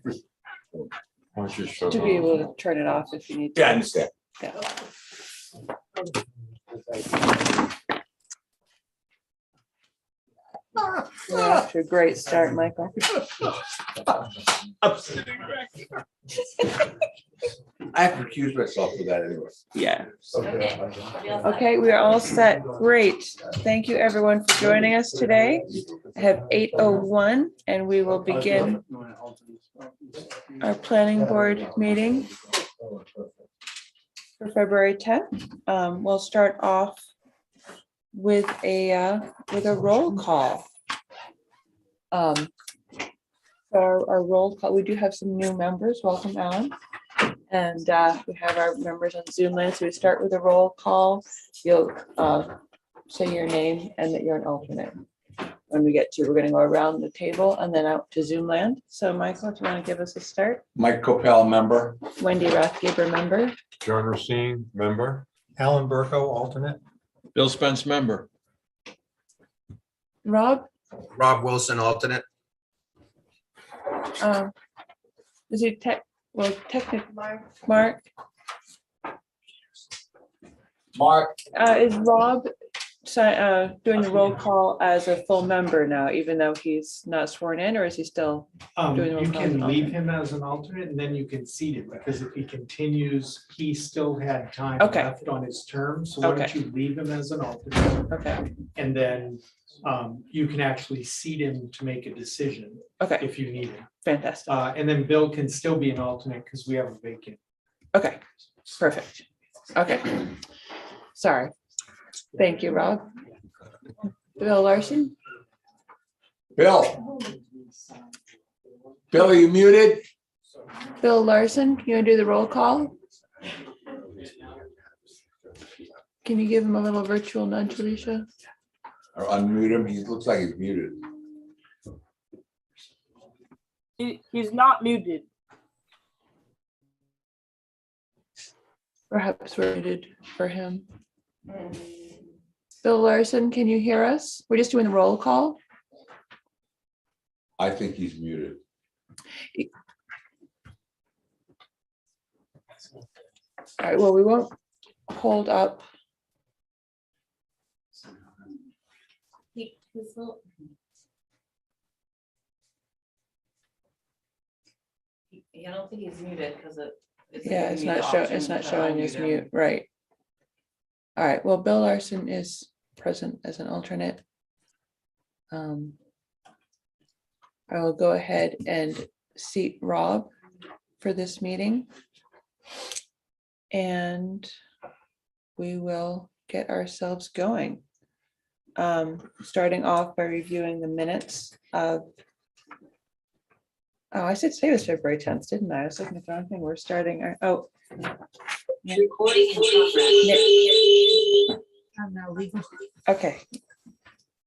Why don't you show To be able to turn it off if you need to. Yeah, I understand. Yeah. You're off to a great start, Michael. I'm sitting back here. I have to recuse myself for that anyway. Yeah. Okay. Okay, we are all set. Great. Thank you, everyone, for joining us today. I have 8:01, and we will begin our planning board meeting for February 10th. We'll start off with a roll call. Our roll call, we do have some new members. Welcome, Alan. And we have our members on Zoom land. So we start with a roll call. You'll say your name and that you're an alternate. When we get to, we're going to go around the table and then out to Zoom land. So Michael, if you want to give us a start. Mike Copel, member. Wendy Rathgeber, member. John Racine, member. Alan Burko, alternate. Bill Spence, member. Rob, Rob Wilson, alternate. is he technically Mark? Mark, Is Rob doing the roll call as a full member now, even though he's not sworn in, or is he still? Doing the roll You call as an can leave alternate. him as an alternate and then you can seat him, because if he continues, he still had time Okay. left on his term. So why don't Okay. you leave him as an alternate? Okay, And then you can actually seat him to make a decision okay, if you need him. fantastic. And then Bill can still be an alternate because we have a vacant. Okay, perfect. Okay. Sorry. Thank you, Rob. Bill Larson? Bill. Bill, are you muted? Bill Larson, can you do the roll call? Can you give him a little virtual nudge, Alicia? Or unmute him? He looks like he's muted. He's not muted. Perhaps we're muted for him. Bill Larson, can you hear us? We're just doing the roll call. I think he's muted. All right, well, we won't hold up. I don't think he's muted because Yeah, it's not showing as mute, right. All right, well, Bill Larson is present as an alternate. I will go ahead and seat Rob for this meeting. And we will get ourselves going. Starting off by reviewing the minutes of. Oh, I said today was February 10th, didn't I? I was looking at the wrong thing. We're starting, Recording okay.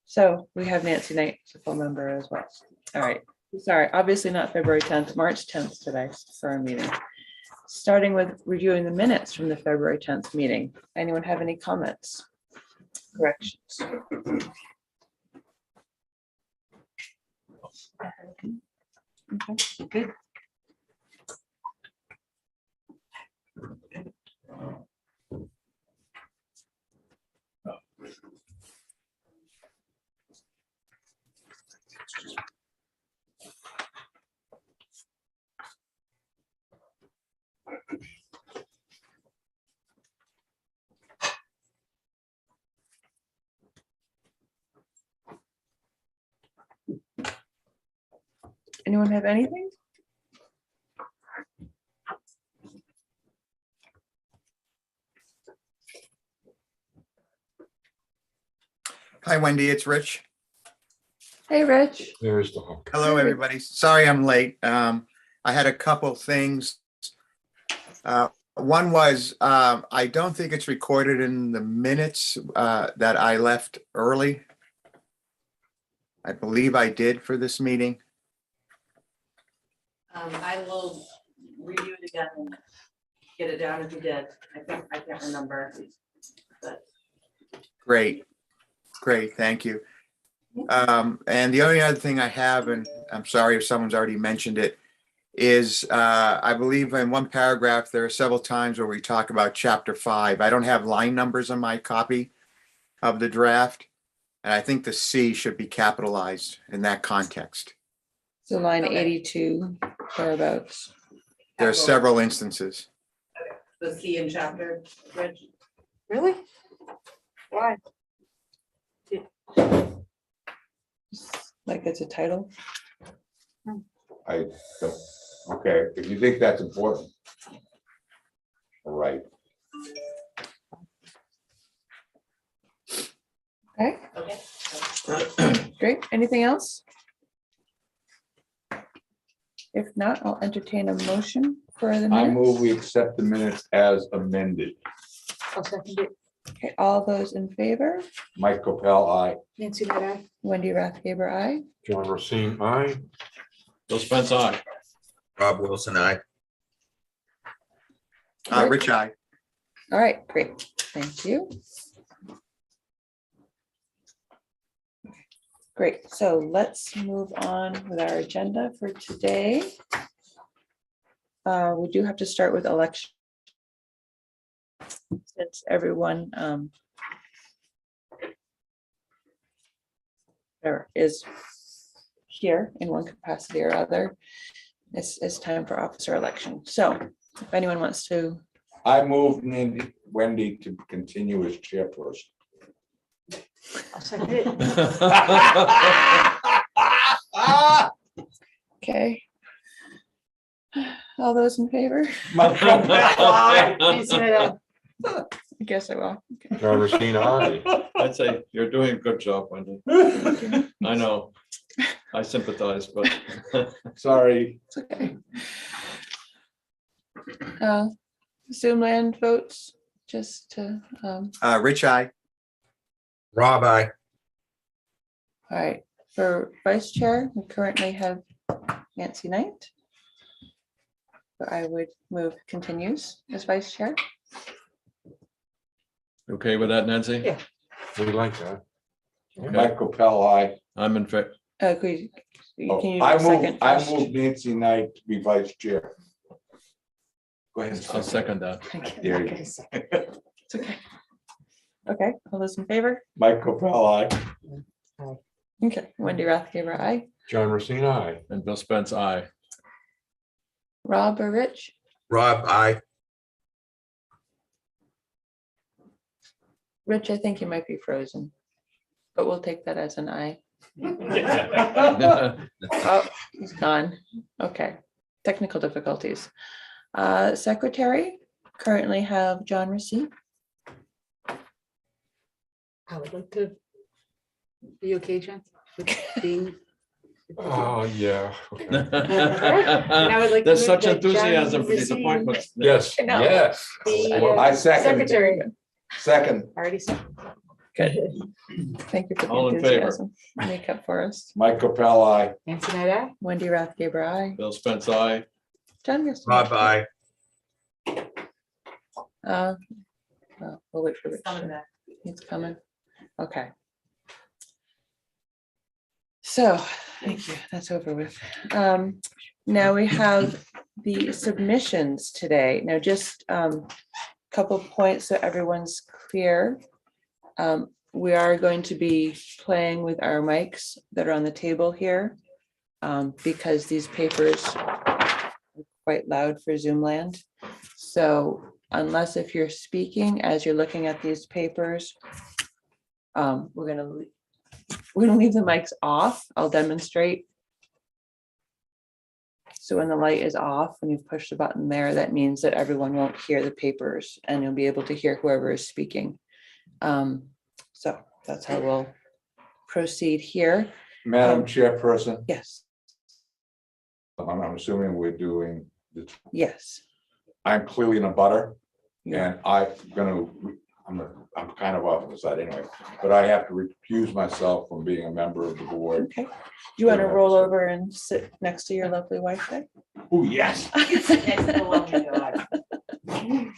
So we have Nancy Knight, as a full member as well. All right, sorry, obviously not February 10th, March 10th today for our meeting. Starting with reviewing the minutes from the February 10th meeting. Anyone have any comments? Corrections? Okay, good. Anyone have anything? Hi, Wendy, it's Rich. Hey, Rich. There's the hook. Hello, everybody. Sorry I'm late. I had a couple things. One was, I don't think it's recorded in the minutes that I left early. I believe I did for this meeting. I will review it again and get it down if you did. I can't remember. But Great, thank you. And the only other thing I have, and I'm sorry if someone's already mentioned it, is, I believe in one paragraph, there are several times where we talk about chapter 5. I don't have line numbers on my copy of the draft. And I think the C should be capitalized in that context. So line Okay. 82 thereabouts. There are several instances. The C in chapter, Rich. Really? Why? Like it's a title. I don't, okay, if you think that's important. All right. Okay, Okay. great. Anything else? If not, I'll entertain a motion for the I move minutes. we accept the minutes as amended. I'll second it. Okay, all those in favor? Mike Capel, aye. Nancy, that I. Wendy Rathgeber, aye. John Racine, aye. Bill Spence, aye. Rob Wilson, I. Rich, I. All right, great. Thank you. Great, so let's move on with our agenda for today. We do have to start with election. Since everyone is here in one capacity or other, it's time for officer election. So if anyone wants to, I move Wendy to continue as chairperson. I'll second it. okay. All those in favor? Mike Capel, aye. Nancy, that I guess I will. John Racine, aye. I'd say you're doing a good job, Wendy. I know. I sympathize, but. Sorry. It's okay. Zoom land votes, just to, Rich, I. Rob, I. all right, for vice chair, we currently have Nancy Knight. So I would move continues as vice chair. Okay with that, Nancy? Yeah. We like that. Mike Capel, aye. I'm in favor. Can you do I a second move, I first? move Nancy Knight to be vice chair. Go ahead. I'll second that. There you go. It's okay. Okay, all those in favor? Mike Capel, aye. Okay, Wendy Rathgeber, aye. John Racine, aye. And Bill Spence, aye. Rob or Rich? Rob, I. Rich, I think you might be frozen, but we'll take that as an aye. Oh, he's gone. Okay, technical difficulties. Secretary, currently have John Racine. I would like to be okay, Jen, with being. Oh, yeah. I would like to There's move such that enthusiasm John for these Racine appointments. Yes, I know. yes. The I second. secretary, Second, already said. Good. Thank you for the All in favor? enthusiasm. Make up for us. Mike Capel, aye. Nancy, that I. Wendy Rathgeber, aye. Bill Spence, aye. John gets to Rob, vote. I. We'll wait for Rich. Coming back. He's coming. Okay. So, thank you. That's over with. Now we have the submissions today. Now, just couple points so everyone's clear. We are going to be playing with our mics that are on the table here because these papers are quite loud for Zoom land. So unless if you're speaking as you're looking at these papers, we're gonna leave the mics off. I'll demonstrate. So when the light is off, when you've pushed the button there, that means that everyone won't hear the papers and you'll be able to hear whoever is speaking. So that's how we'll proceed here. Madam Chairperson, Yes, I'm assuming we're doing, yes. I'm clearly in a butter. Yeah. And I'm kind of off the side anyway, but I have to recuse myself from being a member of the board. Okay. Do you want to roll over and sit next to your lovely wife there? Oh, yes. Next to the lovely dog.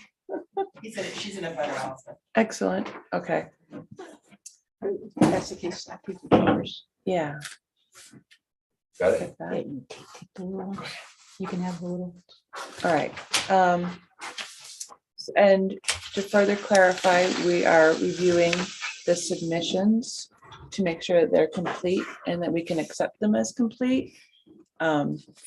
He said she's in a better outfit. Excellent. Okay. That's the case. I keep the papers. Yeah. Got it. Get that. Yeah, you take the little one. You can have a little. All right. And to further clarify, we are reviewing the submissions to make sure that they're complete and that we can accept them as complete.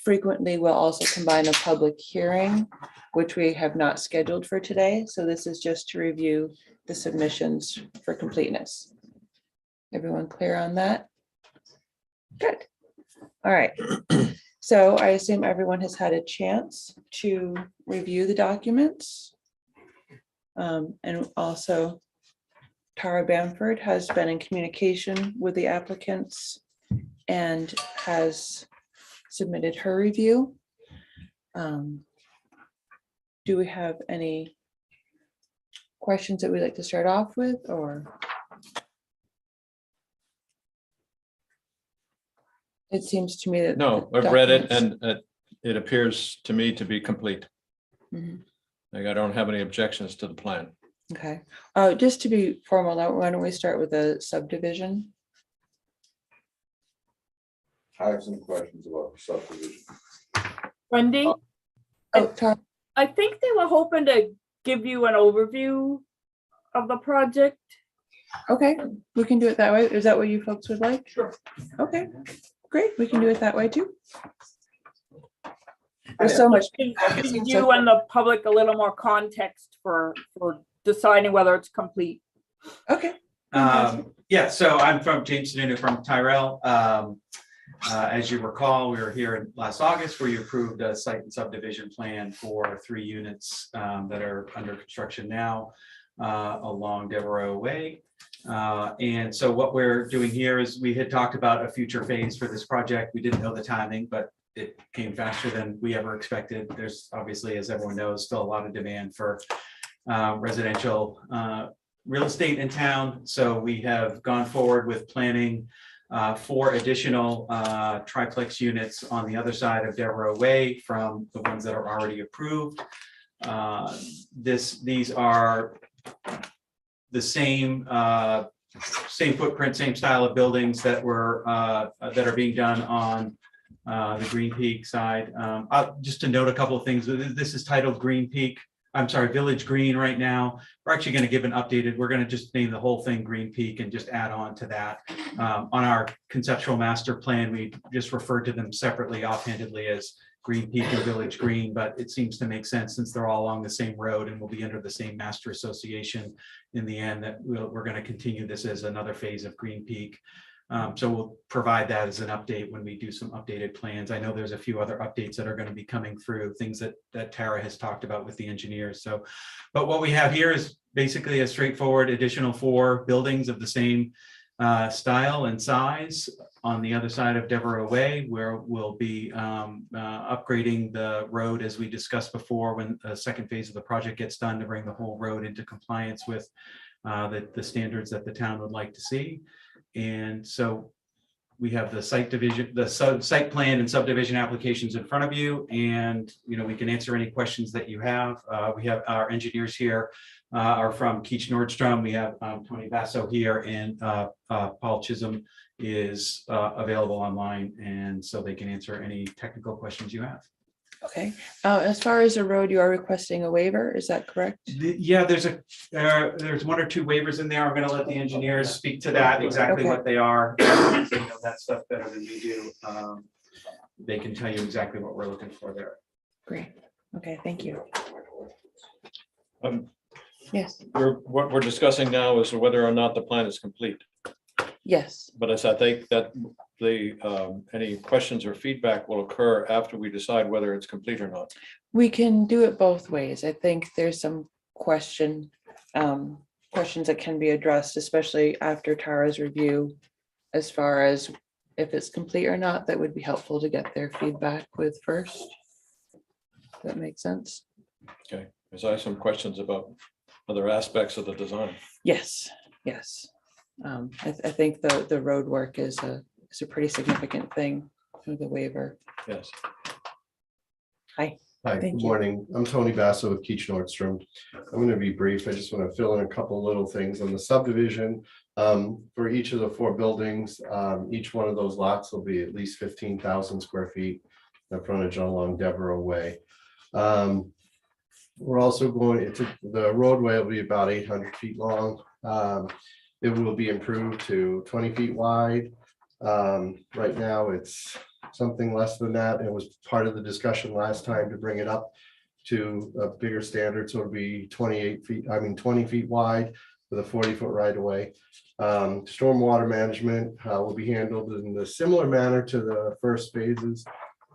Frequently, we'll also combine a public hearing, which we have not scheduled for today. So this is just to review the submissions for completeness. Everyone clear on that? Good. All right. So I assume everyone has had a chance to review the documents. And also Tara Bamford has been in communication with the applicants and has submitted her review. Do we have any questions that we'd like to start off with, or? It seems to me that. No, the I've read it documents- and it appears to me to be complete. Mhm. Like, I don't have any objections to the plan. Okay, just to be formal, now, why don't we start with the subdivision? I have some questions about the subdivision. Wendy, Oh, Tara, I think they were hoping to give you an overview of the project. okay, we can do it that way. Is that what you folks would like? Sure. Okay, great, we can do it that way too. There's so much. Give you and the public a little more context for deciding whether it's complete. Okay, Yeah, so I'm from James Sununu from Tyrell. As you recall, we were here in last August where you approved a site and subdivision plan for 3 units that are under construction now along Devereaux Way. And so what we're doing here is we had talked about a future phase for this project. We didn't know the timing, but it came faster than we ever expected. There's obviously, as everyone knows, still a lot of demand for residential real estate in town. So we have gone forward with planning 4 additional triplex units on the other side of Devereaux Way from the ones that are already approved. These are the same footprint, same style of buildings that are being done on the Green Peak side. Just to note a couple of things, this is titled Green Peak. I'm sorry, Village Green right now. We're actually going to give an updated, we're going to just name the whole thing Green Peak and just add on to that. On our conceptual master plan, we just referred to them separately offhandedly as Green Peak and Village Green, but it seems to make sense since they're all along the same road and will be under the same master association in the end, that we're going to continue this as another phase of Green Peak. So we'll provide that as an update when we do some updated plans. I know there's a few other updates that are going to be coming through, things that Tara has talked about with the engineers. So, but what we have here is basically a straightforward additional 4 buildings of the same style and size on the other side of Devereaux Way, where we'll be upgrading the road as we discussed before when the second phase of the project gets done, to bring the whole road into compliance with the standards that the town would like to see. And so we have the site division, the site plan and subdivision applications in front of you, and we can answer any questions that you have. We have our engineers here are from Keach Nordstrom. We have Tony Basso here, and Paul Chisholm is available online, and so they can answer any technical questions you have. okay. As far as the road, you are requesting a waiver, is that correct? Yeah, there's 1 or 2 waivers in there. I'm going to let the engineers speak to that, exactly Okay. what they are. They know that stuff better than we do. They can tell you exactly what we're looking for there. Great, okay, thank you. Um, Yes, what we're discussing now is whether or not the plan is complete. yes, But as I think that any questions or feedback will occur after we decide whether it's complete or not. we can do it both ways. I think there's some questions that can be addressed, especially after Tara's review, as far as if it's complete or not. That would be helpful to get their feedback with first. That makes sense. Okay, because I have some questions about other aspects of the design. Yes, yes. I think the road work is a pretty significant thing through the waiver. Yes. Hi, Hi, Thank good you. morning. I'm Tony Basso with Keach Nordstrom. I'm going to be brief. I just want to fill in a couple little things on the subdivision. For each of the 4 buildings, each one of those lots will be at least 15,000 square feet. the frontage along Devereaux Way. We're also going, the roadway will be about 800 feet long. It will be improved to 20 feet wide. Right now, it's something less than that. It was part of the discussion last time to bring it up to a bigger standard, so it'll be 20 feet wide with a 40-foot right of way. Stormwater management will be handled in a similar manner to the first phases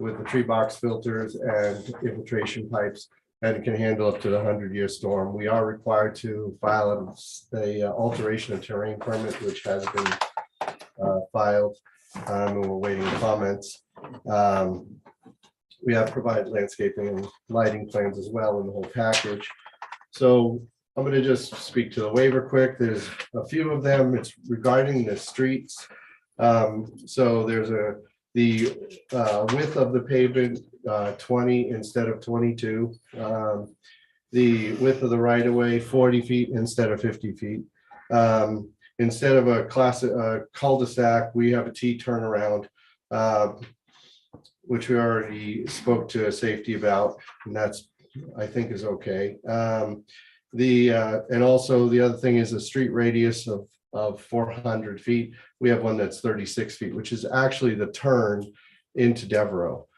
with the tree box filters and infiltration pipes, and it can handle up to the 100-year storm. We are required to file a alteration of terrain permit, which has been filed, and we're waiting comments. We have provided landscaping and lighting plans as well in the whole package. So I'm going to just speak to the waiver quick. There's a few of them. It's regarding the streets. So there's the width of the pavement, 20 instead of 22. The width of the right of way, 40 feet instead of 50 feet. Instead of a classic cul-de-sac, we have a T turnaround, which we already spoke to safety about, and that's, I think, is okay. And also the other thing is a street radius of 400 feet. We have one that's 36 feet, which is actually the turn into Devereaux.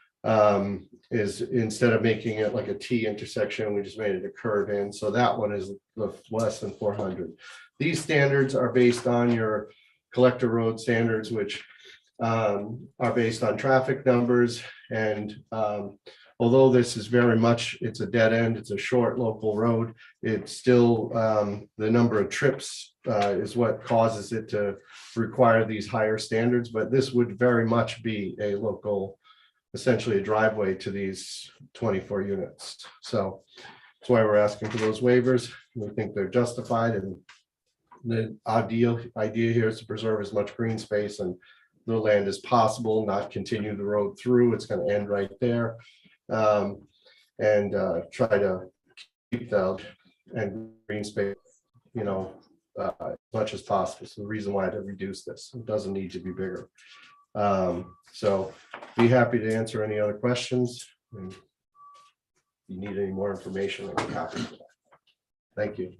Is instead of making it like a T intersection, we just made it a curve in. So that one is less than 400. These standards are based on your collector road standards, which are based on traffic numbers. And although this is very much, it's a dead end, it's a short local road, it's still the number of trips is what causes it to require these higher standards. But this would very much be a local, essentially a driveway to these 24 units. So that's why we're asking for those waivers. We think they're justified, and the idea here is to preserve as much green space and the land as possible, not continue the road through. It's going to end right there. And try to keep the and green space, as much as possible. So the reason why to reduce this, it doesn't need to be bigger. So be happy to answer any other questions. And if you need any more information, I'm happy for that. Thank you.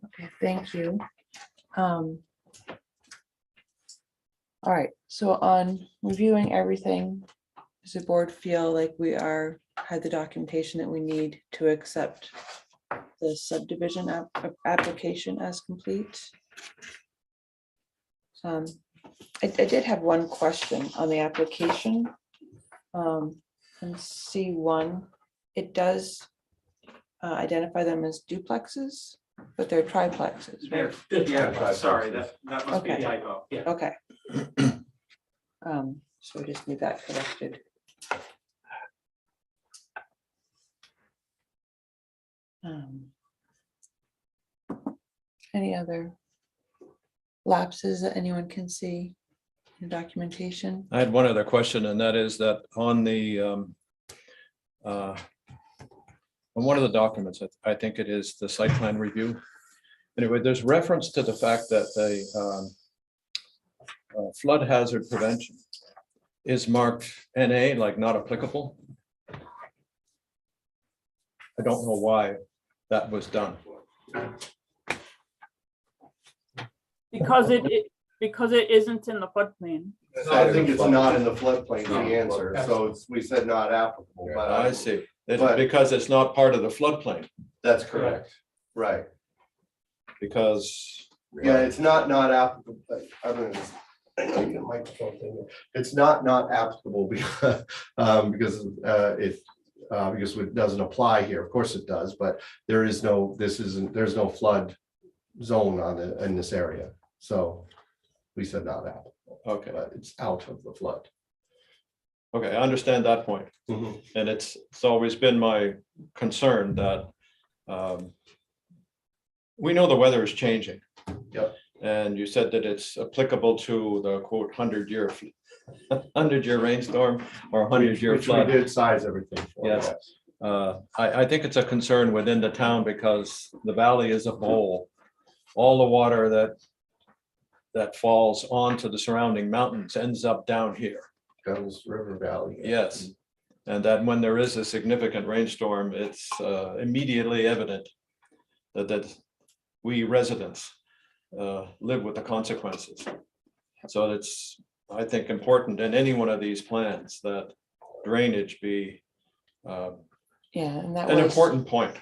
Okay, thank you. All right, so on reviewing everything, does the board feel like we had the documentation that we need to accept the subdivision application as complete? I did have one question on the application. In C1, it does identify them as duplexes, but they're triplexes, right? Yeah, sorry, that must be a Okay. typo. Yeah. Okay. So we just need that corrected. Any other lapses that anyone can see in documentation? I had one other question, and that is that on the on one of the documents, I think it is the site plan review. Anyway, there's reference to the fact that the flood hazard prevention is marked NA, like not applicable. I don't know why that was done. Because it isn't in the floodplain. I think it's not in the floodplain, the answer. So we said not applicable, but I see. It's but- because it's not part of the floodplain, that's correct. Right. because Yeah, it's not applicable. I'm gonna just- get a microphone thing. It's not applicable because because it doesn't apply here. Of course it does, but there's no flood zone in this area. So we said not applicable, okay, but it's out of the flood. okay, I understand that point. And it's always been my concern that we know the weather is changing. Yep. And you said that it's applicable to the quote 100-year rainstorm or 100-year Which we flood. did size everything for. Yes. I think it's a concern within the town because the valley is a bowl. All the water that falls onto the surrounding mountains ends up down here. Guns River Valley. Yes. And that when there is a significant rainstorm, it's immediately evident that we residents live with the consequences. So it's, I think, important in any one of these plans that drainage be Yeah, and that an was, important point.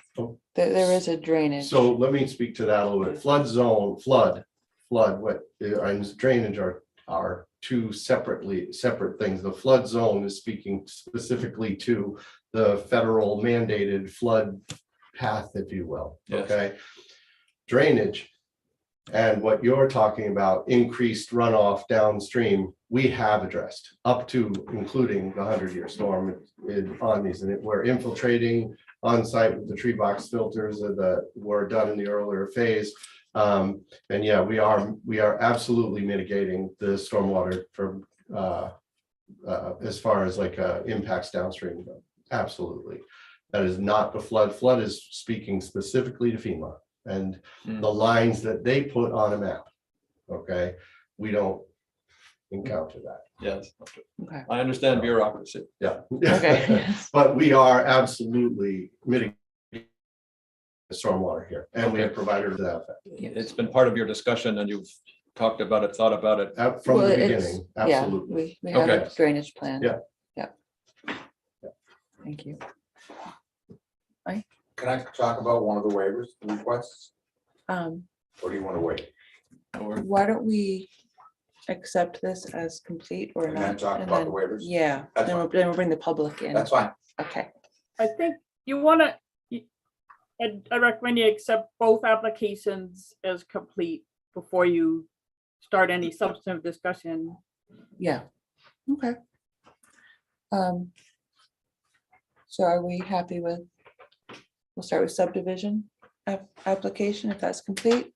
there is a drainage. So let me speak to that a little bit. Flood zone, flood, what, and drainage are two separate things. The flood zone is speaking specifically to the federal mandated flood path, if you will, Yes. okay? Drainage and what you're talking about, increased runoff downstream, we have addressed up to including the 100-year storm on these, and we're infiltrating on site with the tree box filters that were done in the earlier phase. And yeah, we are absolutely mitigating the stormwater from as far as like impacts downstream. Absolutely. That is not the flood. Flood is speaking specifically to FEMA and the lines that they put on a map. Okay, we don't encounter that. Yes. Okay. I understand bureaucracy. Yeah. Okay. But we are absolutely mitigating the stormwater here, and we have provided that effect. It's been part of your discussion and you've talked about it, thought about it. From Well, the it's- beginning, Yeah, absolutely. we have a Okay. drainage plan. Yeah. Thank you. Can I talk about one of the waivers requests, Um, or do you want to wait? why don't we accept this as complete or And not? then talk and about the then- waivers? Yeah, That's then we'll bring the public in. That's fine. Okay, I think you wanna, I recommend you accept both applications as complete before you start any substantive discussion. yeah, okay. So are we happy with, we'll start with subdivision application, if that's complete?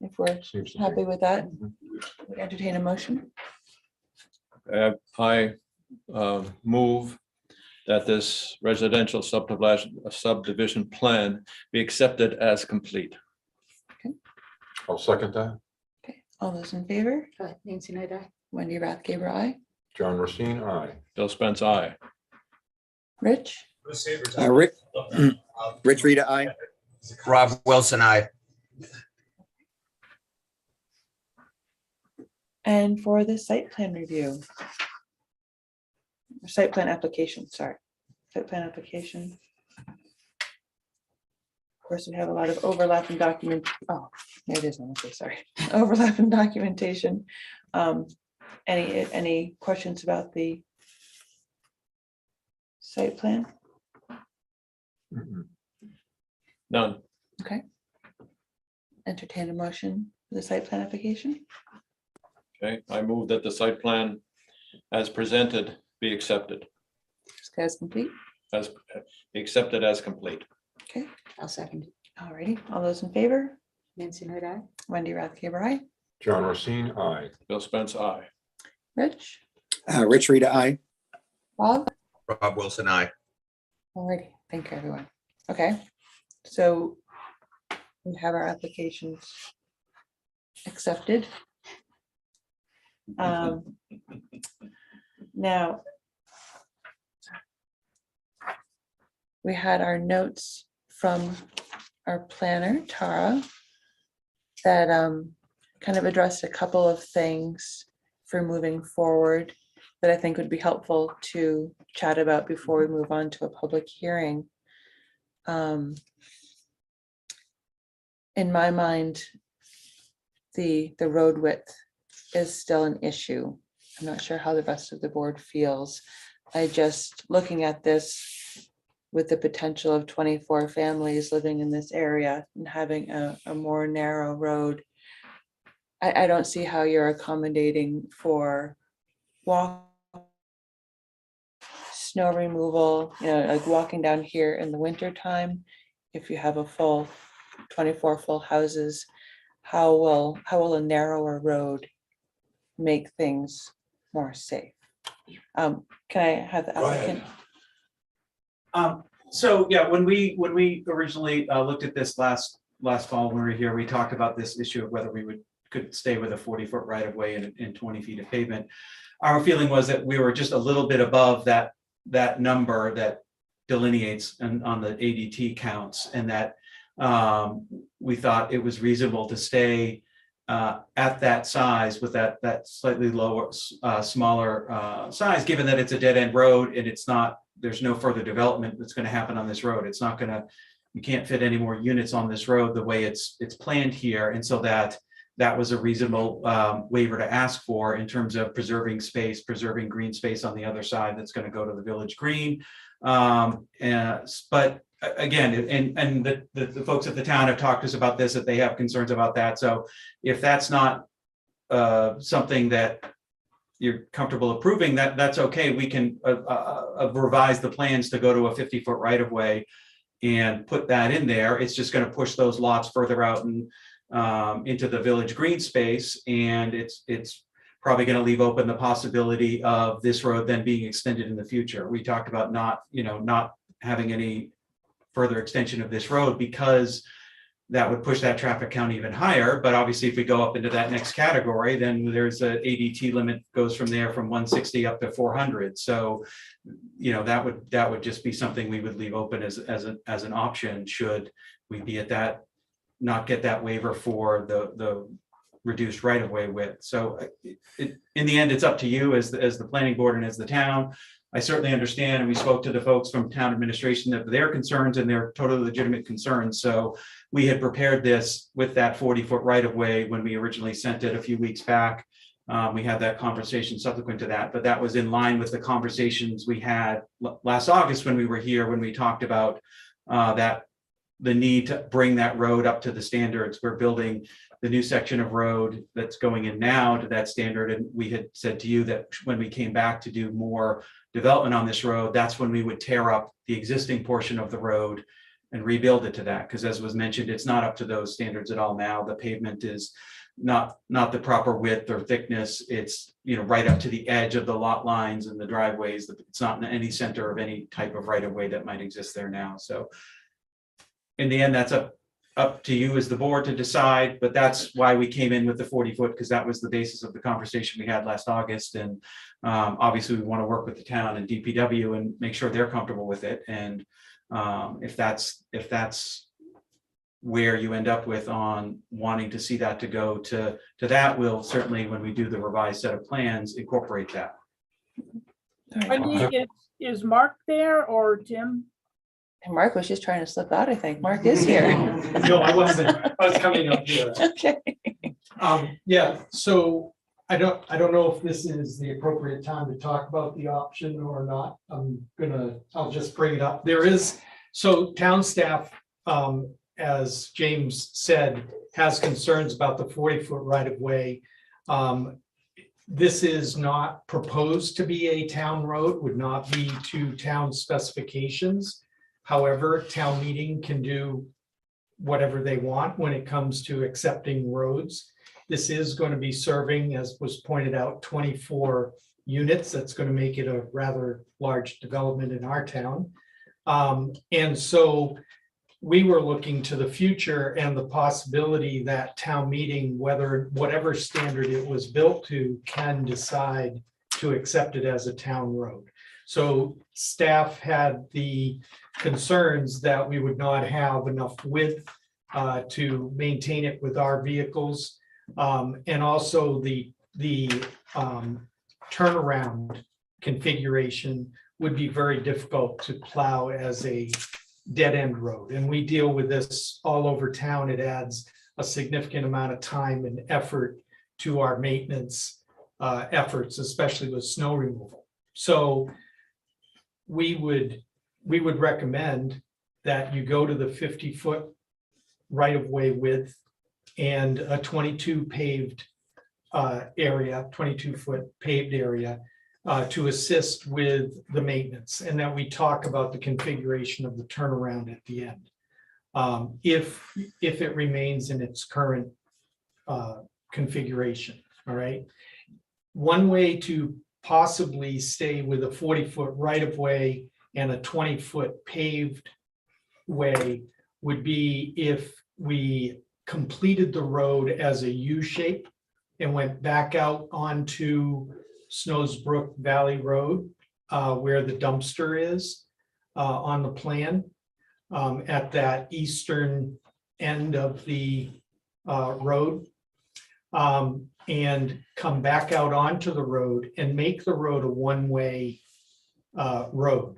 If we're happy with that, we entertain a motion. I move that this residential subdivision plan be accepted as complete. I'll second that. Okay, all those in favor? Nancy, Knight, aye. Wendy Rathgeber, aye. John Racine, aye. Bill Spence, aye. Rich? Rich Rita, I. Rob Wilson, I. And for the site plan review. Or site plan application, sorry, site plan application. Of course, we have a lot of overlapping document, oh, there it is, I'm so sorry, overlapping documentation. Any questions about the site plan? None. Okay. Entertain a motion for the site plan application? Okay, I move that the site plan as presented be accepted, As complete? as be accepted as complete. Okay, I'll second. alrighty, all those in favor? Nancy, Knight, aye. Wendy Rathgeber, aye. John Racine, aye. Bill Spence, aye. Rich? Rich Rita, I. Bob? Rob Wilson, I. Alrighty, thank you, everyone. Okay, so we have our applications accepted. Now, we had our notes from our planner, Tara, that kind of addressed a couple of things for moving forward that I think would be helpful to chat about before we move on to a public hearing. In my mind, the road width is still an issue. I'm not sure how the rest of the board feels. I just, looking at this with the potential of 24 families living in this area and having a more narrow road, I don't see how you're accommodating for walk, snow removal, like walking down here in the winter time. If you have a full 24 full houses, how will a narrower road make things more safe? Can I have the Go ahead. applicant? So, yeah, when we originally looked at this last fall when we were here, we talked about this issue of whether we would could stay with a 40-foot right of way and 20 feet of pavement. Our feeling was that we were just a little bit above that number that delineates on the ADT counts, and that we thought it was reasonable to stay at that size with that slightly lower, smaller size, given that it's a dead end road and there's no further development that's going to happen on this road. You can't fit any more units on this road the way it's planned here, and so that was a reasonable waiver to ask for in terms of preserving green space on the other side that's going to go to the village green. But again, and the folks at the town have talked to us about this, that they have concerns about that. So if that's not something that you're comfortable approving, that's okay. We can revise the plans to go to a 50-foot right of way and put that in there. It's just going to push those lots further out and into the village green space, and it's probably going to leave open the possibility of this road then being extended in the future. We talked about not having any further extension of this road because that would push that traffic count even higher. But obviously, if we go up into that next category, then there's a ADT limit goes from there from 160 up to 400. So, that would just be something we would leave open as an option should we be at that, not get that waiver for the reduced right of way width. So in the end, it's up to you as the planning board and as the town. I certainly understand, and we spoke to the folks from town administration that their concerns, and they're totally legitimate concerns. So we had prepared this with that 40-foot right of way when we originally sent it a few weeks back. We had that conversation subsequent to that, but that was in line with the conversations we had last August when we were here, when we talked about the need to bring that road up to the standards. We're building the new section of road that's going in now to that standard. And we had said to you that when we came back to do more development on this road, that's when we would tear up the existing portion of the road and rebuild it to that. Because as was mentioned, it's not up to those standards at all now. The pavement is not the proper width or thickness. It's right up to the edge of the lot lines and the driveways. It's not in any center of any type of right of way that might exist there now. So in the end, that's up to you as the board to decide, but that's why we came in with the 40-foot, because that was the basis of the conversation we had last August. And obviously we want to work with the town and DPW and make sure they're comfortable with it. And if that's where you end up with on wanting to see that to go to that, we'll certainly, when we do the revised set of plans, incorporate that. Wendy, is Mark there or Jim? And Mark was just trying to slip out, I think. Mark is here. No, I wasn't. I was coming up here. Okay. Yeah, so I don't know if this is the appropriate time to talk about the option or not. I'll just bring it up. So town staff, as James said, has concerns about the 40-foot right of way. This is not proposed to be a town road, would not be to town specifications. However, town meeting can do whatever they want when it comes to accepting roads. This is going to be serving, as was pointed out, 24 units. That's going to make it a rather large development in our town. And so we were looking to the future and the possibility that town meeting, whatever standard it was built to, can decide to accept it as a town road. So staff had the concerns that we would not have enough width to maintain it with our vehicles. And also the turnaround configuration would be very difficult to plow as a dead end road. And we deal with this all over town. It adds a significant amount of time and effort to our maintenance efforts, especially with snow removal. So we would recommend that you go to the 50-foot right-of-way width and a 22 paved area, 22-foot paved area to assist with the maintenance, and that we talk about the configuration of the turnaround at the end. If it remains in its current configuration, all right? One way to possibly stay with a 40-foot right-of-way and a 20-foot paved way would be if we completed the road as a U shape and went back out onto Snowsbrook Valley Road, where the dumpster is, on the plan, at that eastern end of the road, and come back out onto the road and make the road a one-way road.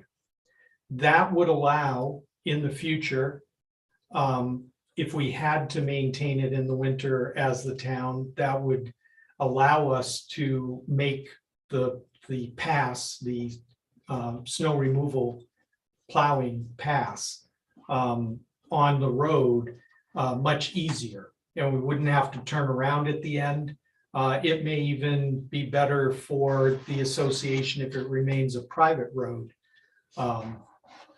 That would allow in the future, if we had to maintain it in the winter as the town, that would allow us to make the pass, the snow removal plowing pass on the road much easier. And we wouldn't have to turn around at the end. It may even be better for the association if it remains a private road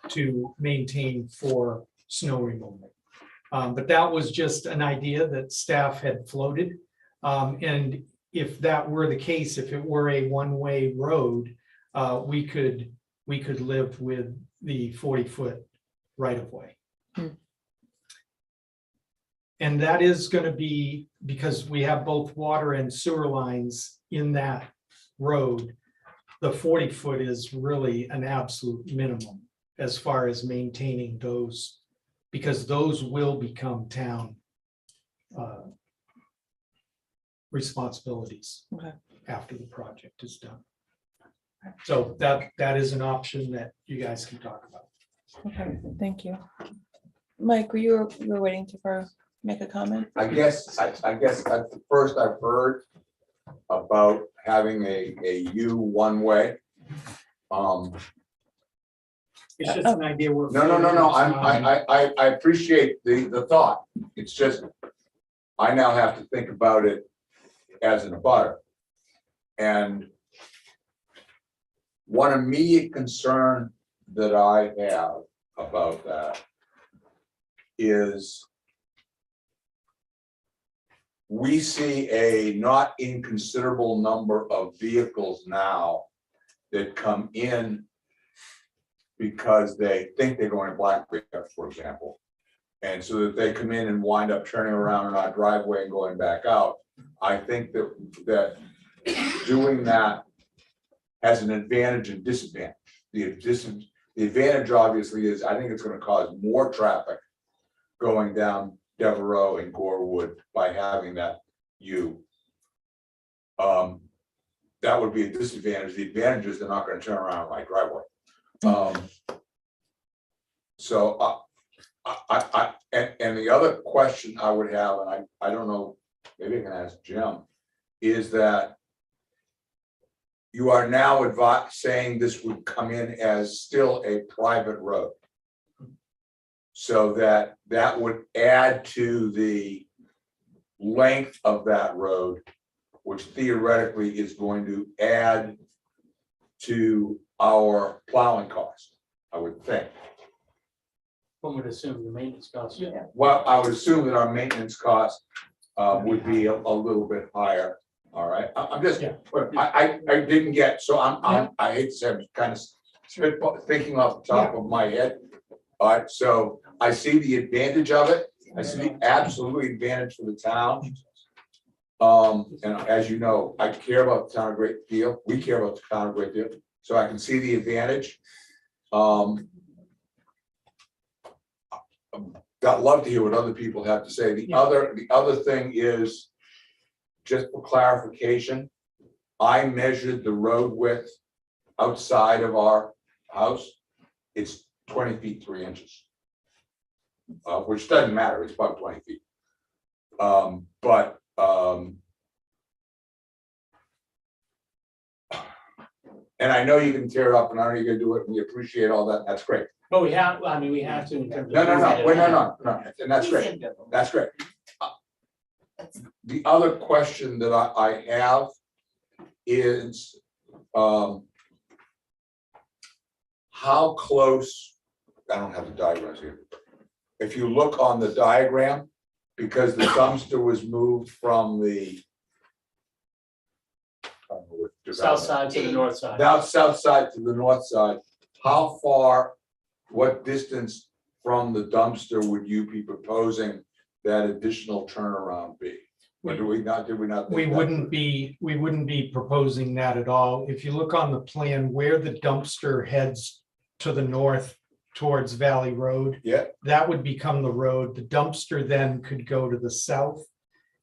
to maintain for snow removal. But that was just an idea that staff had floated. And if that were the case, if it were a one-way road, we could live with the 40-foot right-of-way. And that is going to be, because we have both water and sewer lines in that road, the 40-foot is really an absolute minimum as far as maintaining those, because those will become town responsibilities Okay. after the project is done. So that is an option that you guys can talk about. Okay, thank you. Mike, you were waiting to make a comment? I guess that's the first I've heard about having a U one way. It's just an idea we're. No, I appreciate the thought. It's just, I now have to think about it as an abutter. And one immediate concern that I have about that is we see a not inconsiderable number of vehicles now that come in because they think they're going to Blackbeard, for example. And so that they come in and wind up turning around in our driveway and going back out. I think that doing that has an advantage and disadvantage. The advantage obviously is, I think it's going to cause more traffic going down Devereaux and Gorewood by having that U. That would be a disadvantage. The advantage is they're not going to turn around in my driveway. So and the other question I would have, and I don't know, maybe I can ask Jim, is that you are now saying this would come in as still a private road. So that would add to the length of that road, which theoretically is going to add to our plowing cost, I would think. One would assume the maintenance costs. Yeah. Well, I would assume that our maintenance cost would be a little bit higher. All right, I'm just, I didn't get, so I hate to say, I'm kind of thinking off the top of my head. All right, so I see the advantage of it. I see the absolute advantage for the town. And as you know, I care about the town a great deal. We care about the town a great deal. So I can see the advantage. I'd love to hear what other people have to say. The other thing is, just for clarification, I measured the road width outside of our house. It's 20 feet 3 inches, which doesn't matter. It's about 20 feet. And I know you can tear it up, and I know you're gonna do it, and we appreciate all that. That's great. But we have to in terms of. No, and that's great. That's great. The other question that I have is how close, I don't have the diagrams here. If you look on the diagram, because the dumpster was moved from the South side to the north side. Now south side to the north side, how far, what distance from the dumpster would you be proposing that additional turnaround be? Or did we not? think We that wouldn't through? be proposing that at all. If you look on the plan where the dumpster heads to the north towards Valley Road, Yeah, that would become the road. The dumpster then could go to the south.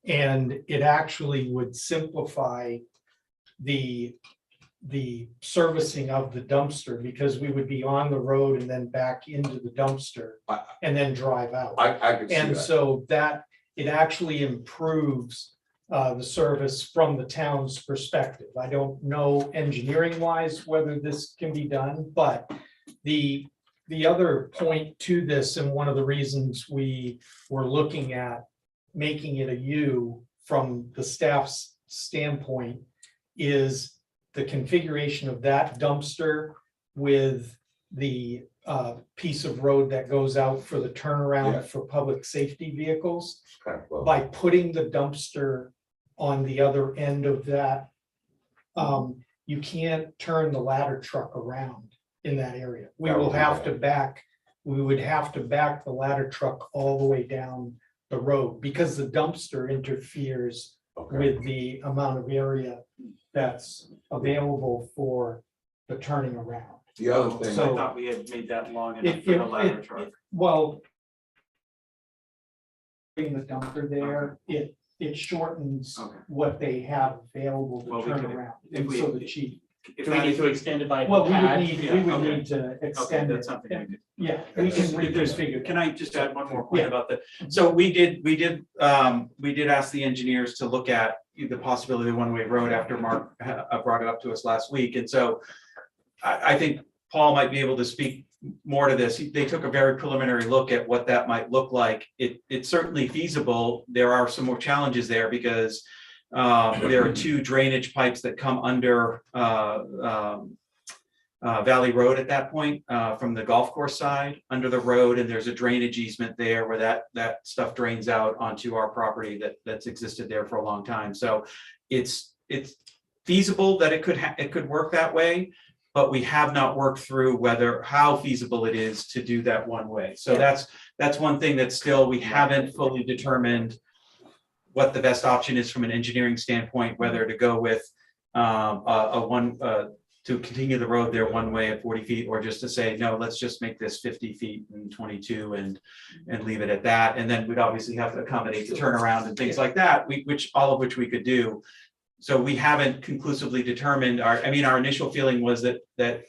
And it actually would simplify the servicing of the dumpster because we would be on the road and then back into the dumpster I- and then drive out. I could see And that. so that it actually improves the service from the town's perspective. I don't know engineering wise whether this can be done, but the other point to this, and one of the reasons we were looking at making it a U from the staff's standpoint is the configuration of that dumpster with the piece of road that goes out for the Yeah. turnaround for public safety vehicles. Kind of close. By putting the dumpster on the other end of that, you can't turn the ladder truck around in that area. We That will would be have bad. to back, we would have to back the ladder truck all the way down the road because the dumpster interferes Okay. with the amount of area that's available for the turning around. The other So I thing, thought we had made that long enough It, for it, the ladder it, truck. well, putting the dumper there, it shortens Okay. what they have available Well, to we turn could- around. if And we- so the chief, If Do we that need is- to extend it by well, we would pad? need, Yeah, we would okay. need to Okay, extend it. that's something we could. Yeah, we can reconfigure. Can I just add one more point Yeah. about that? So we did ask the engineers to look at the possibility of one-way road after Mark brought it up to us last week. And so I think Paul might be able to speak more to this. They took a very preliminary look at what that might look like. It's certainly feasible. There are some more challenges there because there are two drainage pipes that come under Valley Road at that point, from the golf course side under the road, and there's a drainage easement there where that stuff drains out onto our property that's existed there for a long time. So it's feasible that it could work that way, but we have not worked through how feasible it is to do that one way. So Yeah. that's one thing that still we haven't fully determined what the best option is from an engineering standpoint, whether to go with to continue the road there one way at 40 feet, or just to say, no, let's just make this 50 feet and 22 and leave it at that. And then we'd obviously have to accommodate the turnaround and things like that, all of which we could do. So we haven't conclusively determined our initial feeling was that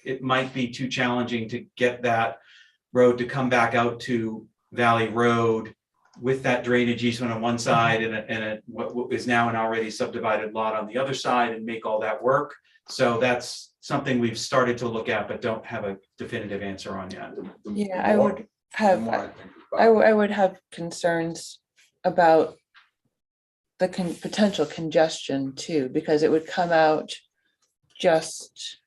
it might be too challenging to get that road to come back out to Valley Road with that drainage easement on one side and what is now an already subdivided lot on the other side and make all that work. So that's something we've started to look at, but don't have a definitive answer on yet. Yeah, I would have, the more I think about I it. I would have concerns about the potential congestion too, because it would come out just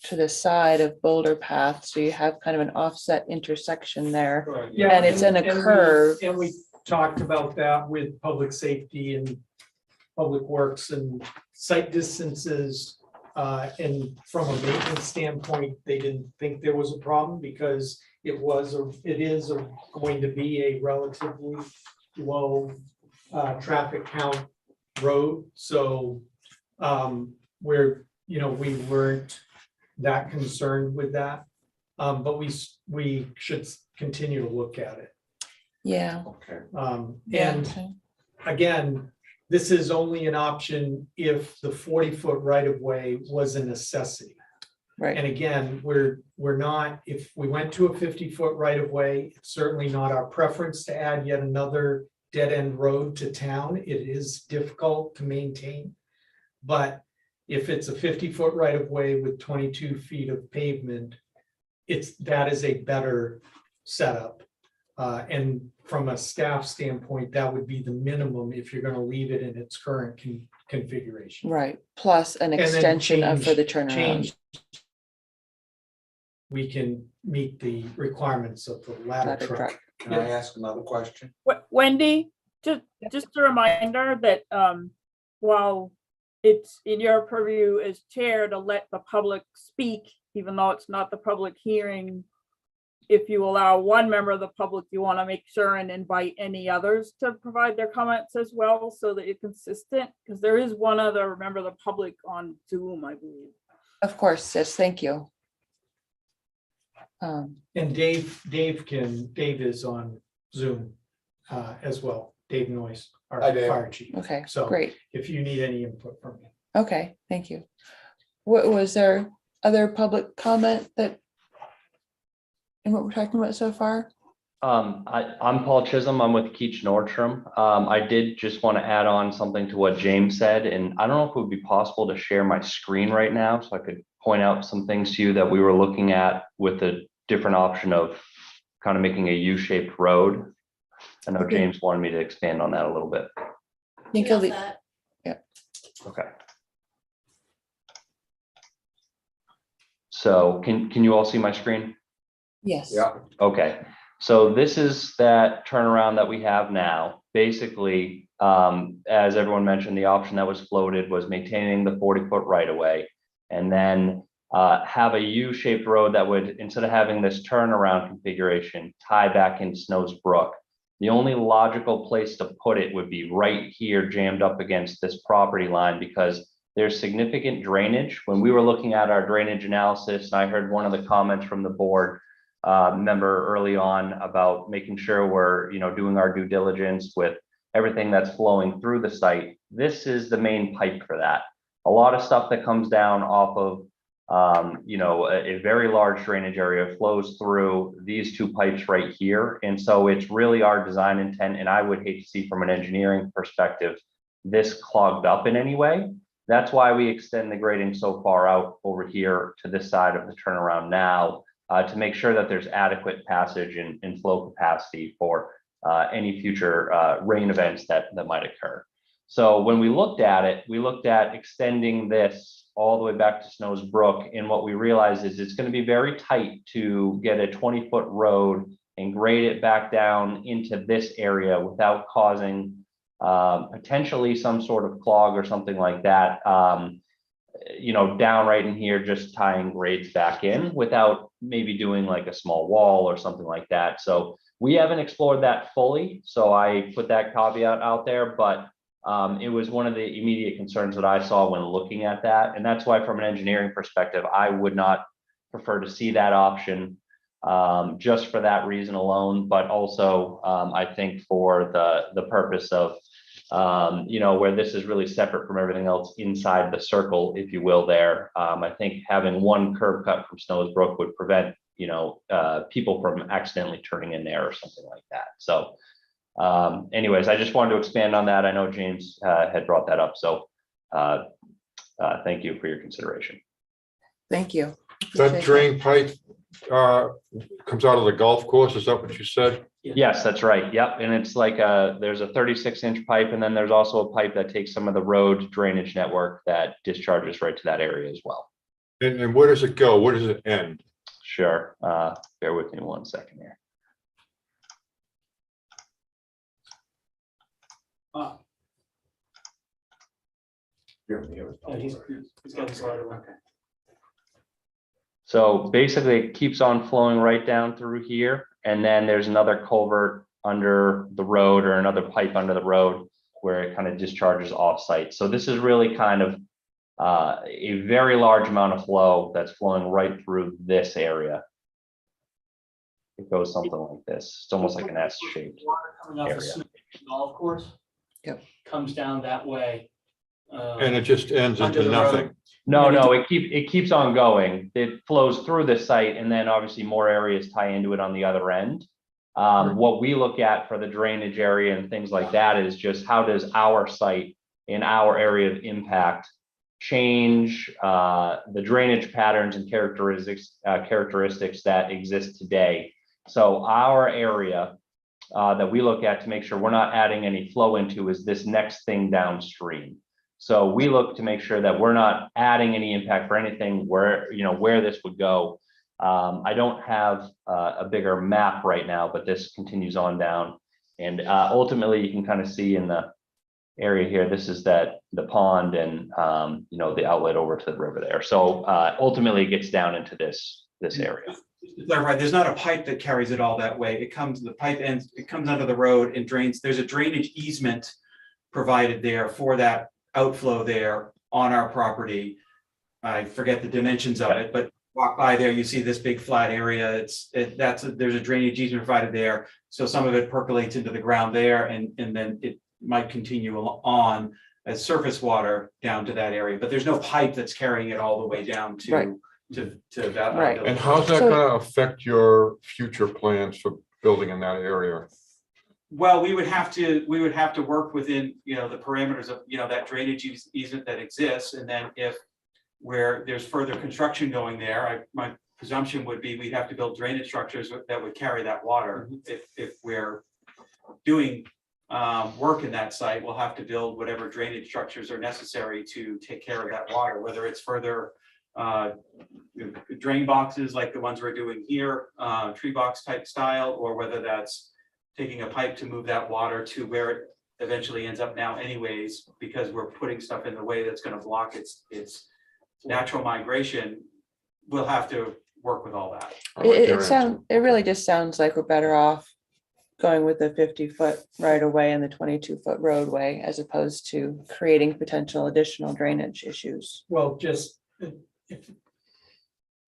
to the side of Boulder Path, so you have kind of an offset intersection there. Yeah, And it's in a we- curve. And we talked about that with public safety and public works and site distances. And from a maintenance standpoint, they didn't think there was a problem because it is going to be a relatively low traffic count road. So we weren't that concerned with that. But we should continue to look at it. Yeah. Okay. And okay. again, this is only an option if the 40-foot right of way was a necessity. Right. And again, we're not, if we went to a 50-foot right of way, it's certainly not our preference to add yet another dead end road to town. It is difficult to maintain. But if it's a 50-foot right of way with 22 feet of pavement, that is a better setup. And from a staff standpoint, that would be the minimum if you're going to leave it in its current configuration. Right, plus an And then extension for the turnaround. change. We can meet the requirements of the ladder Ladder truck. truck. Can I ask another question? Wendy, just a reminder that while it's in your purview as chair to let the public speak, even though it's not the public hearing, if you allow one member of the public, you want to make sure and invite any others to provide their comments as well, so that you're consistent, because there is one other member of the public on Zoom, I believe. Of course, yes, thank you. And Dave is on Zoom as well. Dave Noyes, our Hi, Dave. fire chief. Okay, So great. if you need any input from me. Okay, thank you. What was there other public comment that and what we're talking about so far? I'm Paul Chisholm. I'm with Keach Nordstrom. I did just want to add on something to what James said, and I don't know if it would be possible to share my screen right now so I could point out some things to you that we were looking at with the different option of kind of making a U-shaped road. I know Okay. James wanted me to expand on that a little bit. Think of the- Okay. So can you all see my screen? Yes. Yeah. Okay, so this is that turnaround that we have now. Basically, as everyone mentioned, the option that was floated was maintaining the 40-foot right of way, and then have a U-shaped road that would, instead of having this turnaround configuration, tie back into Snow's Brook. The only logical place to put it would be right here, jammed up against this property line, because there's significant drainage. When we were looking at our drainage analysis, and I heard one of the comments from the board member early on about making sure we're, doing our due diligence with everything that's flowing through the site. This is the main pipe for that. A lot of stuff that comes down off of, a very large drainage area flows through these two pipes right here. And so it's really our design intent, and I would hate to see from an engineering perspective, this clogged up in any way. That's why we extend the grading so far out over here to this side of the turnaround now, to make sure that there's adequate passage and flow capacity for any future rain events that might occur. So when we looked at it, we looked at extending this all the way back to Snow's Brook. And what we realized is it's going to be very tight to get a 20-foot road and grade it back down into this area without causing potentially some sort of clog or something like that. Down right in here, just tying grades back in without maybe doing like a small wall or something like that. So we haven't explored that fully. So I put that caveat out there, but it was one of the immediate concerns that I saw when looking at that. And that's why from an engineering perspective, I would not prefer to see that option just for that reason alone. But also I think for the purpose of, where this is really separate from everything else inside the circle, if you will, there. I think having one curb cut from Snow's Brook would prevent, people from accidentally turning in there or something like that. So anyways, I just wanted to expand on that. I know James had brought that up. So thank you for your consideration. Thank you. That drain pipe comes out of the golf course, is that what you said? Yes, that's right. Yep. And it's like there's a 36-inch pipe, and then there's also a pipe that takes some of the road drainage network that discharges right to that area as well. And where does it go? Where does it end? Sure. Bear with me 1 second here. So basically it keeps on flowing right down through here. And then there's another culvert under the road or another pipe under the road where it kind of discharges off site. So this is really kind of a very large amount of flow that's flowing right through this area. It goes something like this. It's almost like an S shaped Coming off area. the Smith golf course. Yep. Comes down that way. And it just ends Under into the road. nothing. No, it keeps on going. It flows through the site, and then obviously more areas tie into it on the other end. What we look at for the drainage area and things like that is just how does our site in our area of impact change the drainage patterns and characteristics that exist today. So our area that we look at to make sure we're not adding any flow into is this next thing downstream. So we look to make sure that we're not adding any impact for anything where this would go. I don't have a bigger map right now, but this continues on down. And ultimately you can kind of see in the area here, this is the pond and the outlet over to the river there. So ultimately it gets down into this area. to clarify, there's not a pipe that carries it all that way. The pipe ends, it comes under the road and drains. There's a drainage easement provided there for that outflow there on our property. I forget the dimensions of it, but walk by there, you see this big flat area. There's a drainage easement provided there. So some of it percolates into the ground there and then it might continue on as surface water down to that area, but there's no pipe that's carrying it all the way down Right. to that. Right. And how's that So- gonna affect your future plans for building in that area? Well, we would have to work within, the parameters of, that drainage easement that exists. And then if where there's further construction going there, my presumption would be we'd have to build drainage structures that would carry that water. If we're doing work in that site, we'll have to build whatever drainage structures are necessary to take care of that water, whether it's further drain boxes like the ones we're doing here, tree box type style, or whether that's taking a pipe to move that water to where it eventually ends up now anyways, because we're putting stuff in the way that's going to block its natural migration. We'll have to work with all that. It really just sounds like we're better off going with the 50-foot right of way and the 22-foot roadway as opposed to creating potential additional drainage issues. Well, just if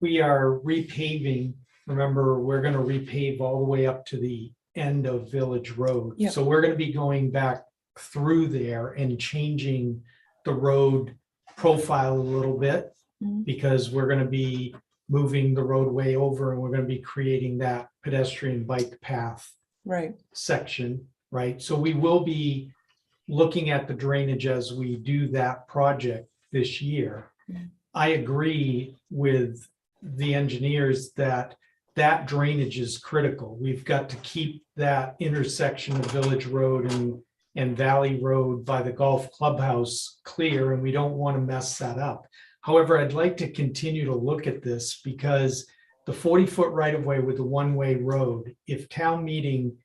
we are repaving, remember, we're gonna repave all the way up to the end of Village Road. Yeah. So we're gonna be going back through there and changing the road profile a little bit Mhm. because we're gonna be moving the roadway over and we're gonna be creating that pedestrian bike path Right. section, right? So we will be looking at the drainage as we do that project this year. Mhm. I agree with the engineers that that drainage is critical. We've got to keep that intersection of Village Road and Valley Road by the golf clubhouse clear, and we don't want to mess that up. However, I'd like to continue to look at this because the 40-foot right-of-way with the one-way road, if town meeting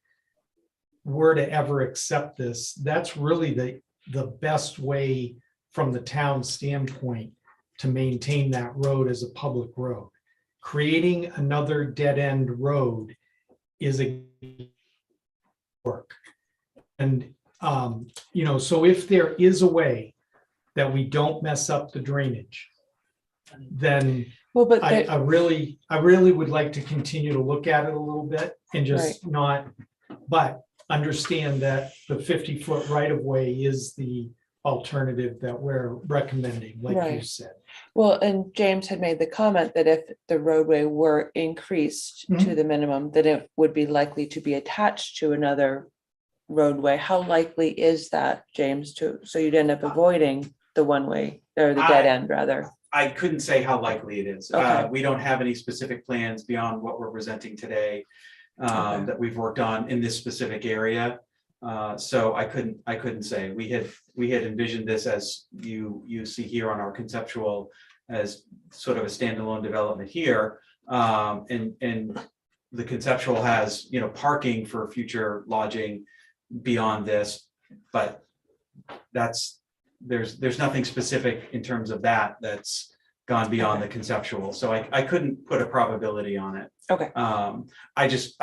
were to ever accept this, that's really the best way from the town standpoint to maintain that road as a public road. Creating another dead-end road is a work. And, so if there is a way that we don't mess up the drainage, then Well, but I really would like to continue to look at it a little bit and just but understand that the 50-foot right-of-way is the alternative that we're recommending, like you Right. said. Well, and James had made the comment that if the roadway were increased to Mhm. the minimum, that it would be likely to be attached to another roadway. How likely is that, James, so you'd end up avoiding the one-way or the dead end rather? I couldn't say how likely it is. Okay. We don't have any specific plans beyond what we're presenting today Okay. that we've worked on in this specific area. So I couldn't say. We had envisioned this as you see here on our conceptual as sort of a standalone development here. And the conceptual has, parking for future lodging beyond this, but there's nothing specific in terms of that's gone beyond the conceptual. So I couldn't put a probability on it. Okay. I just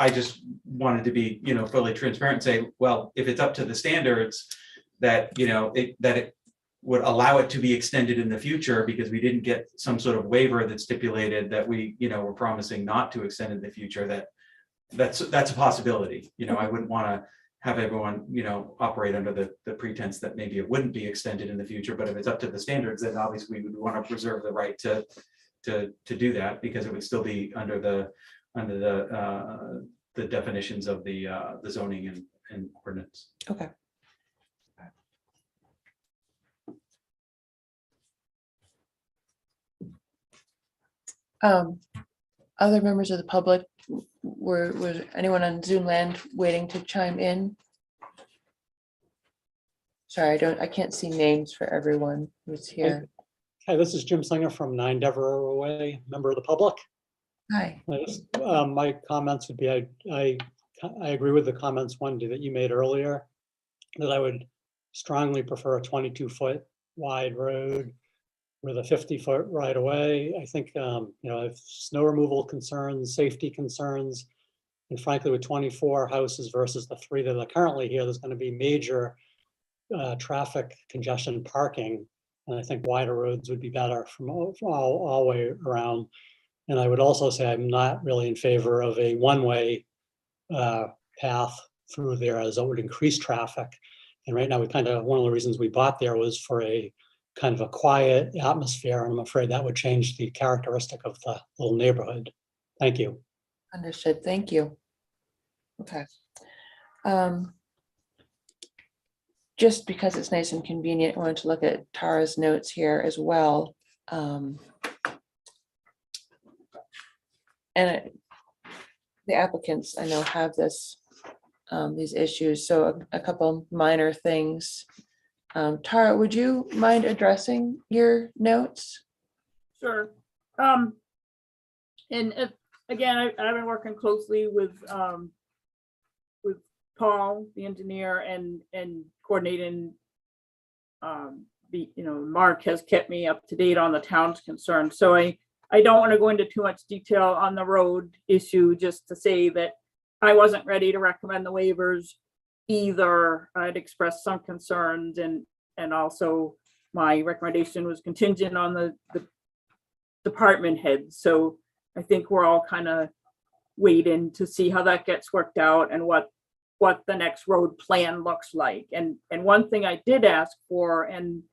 wanted to be, fully transparent and say, well, if it's up to the standards that, it would allow it to be extended in the future because we didn't get some sort of waiver that stipulated that we, were promising not to extend in the future, that's a possibility. I wouldn't want to have everyone, operate under the pretense that maybe it wouldn't be extended in the future, but if it's up to the standards, then obviously we would want to preserve the right to do that because it would still be under the definitions of the zoning and ordinance. Okay. Other members of the public, was anyone on Zoom land waiting to chime in? Sorry, I can't see names for everyone who's here. Hi, this is Jim Singer from 9 Devereux Way, member of the public. Hi. My comments would be, I agree with the comments, Wendy, that you made earlier, that I would strongly prefer a 22-foot wide road with a 50-foot right of way. I think, if snow removal concerns, safety concerns, and frankly, with 24 houses versus the 3 that are currently here, there's going to be major traffic congestion parking. And I think wider roads would be better from all way around. And I would also say I'm not really in favor of a one-way path through there, as it would increase traffic. And right now, one of the reasons we bought there was for a kind of a quiet atmosphere, and I'm afraid that would change the characteristic of the little neighborhood. Thank you. Understood. Thank you. Okay. Just because it's nice and convenient, I wanted to look at Tara's notes here as well. And the applicants, I know, have these issues. So a couple minor things. Tara, would you mind addressing your notes? Sure. Again, I've been working closely with Paul, the engineer, and coordinating. Mark has kept me up to date on the town's concerns. So I don't want to go into too much detail on the road issue, just to say that I wasn't ready to recommend the waivers either. I'd expressed some concerns, and also my recommendation was contingent on the department heads. So I think we're all kind of waiting to see how that gets worked out and what the next road plan looks like. And one thing I did ask for, and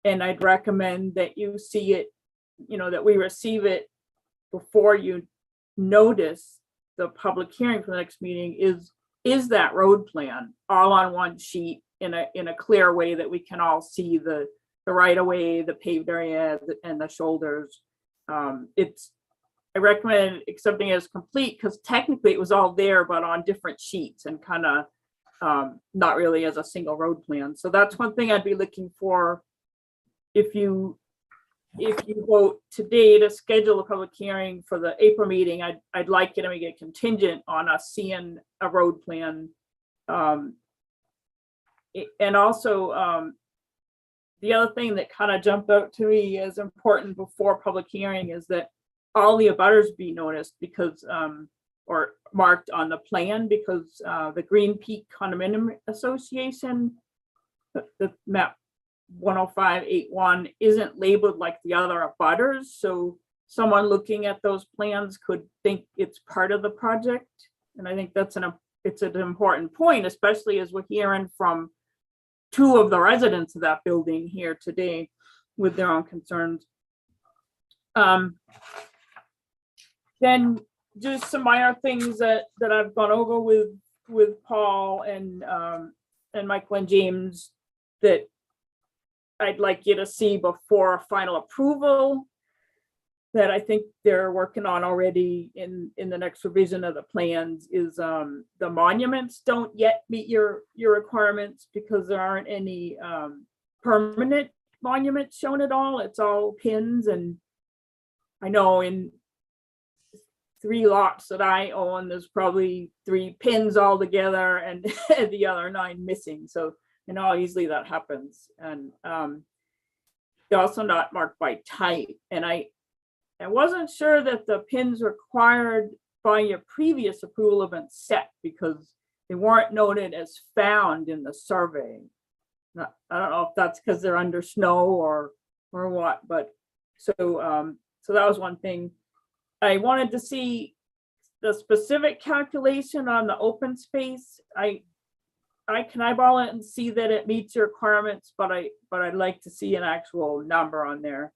I'd recommend that you see it, that we receive it before you notice the public hearing for the next meeting, is that road plan all on one sheet in a clear way that we can all see the right of way, the paved area, and the shoulders. I recommend accepting it as complete, because technically it was all there, but on different sheets and kind of not really as a single road plan. So that's one thing I'd be looking for. If you vote today to schedule a public hearing for the April meeting, I'd like it to make it contingent on us seeing a road plan. And also, the other thing that kind of jumped out to me as important before public hearing is that all the abutters be noticed, because or marked on the plan, because the Green Peak Condominium Association, the map 10581, isn't labeled like the other abutters. So someone looking at those plans could think it's part of the project. And I think it's an important point, especially as we're hearing from 2 of the residents of that building here today with their own concerns. Then just some minor things that I've gone over with Paul and Michael and James that I'd like you to see before final approval, that I think they're working on already in the next revision of the plans, is the monuments don't yet meet your requirements, because there aren't any permanent monuments shown at all. It's all pins. And I know in 3 lots that I own, there's probably 3 pins all together and the other 9 missing. So I know how easily that happens. And they're also not marked by type. And I wasn't sure that the pins required by your previous approval have been set, because they weren't noted as found in the survey. I don't know if that's because they're under snow or what, but so that was one thing. I wanted to see the specific calculation on the open space. I can eyeball it and see that it meets your requirements, but I'd like to see an actual number on there.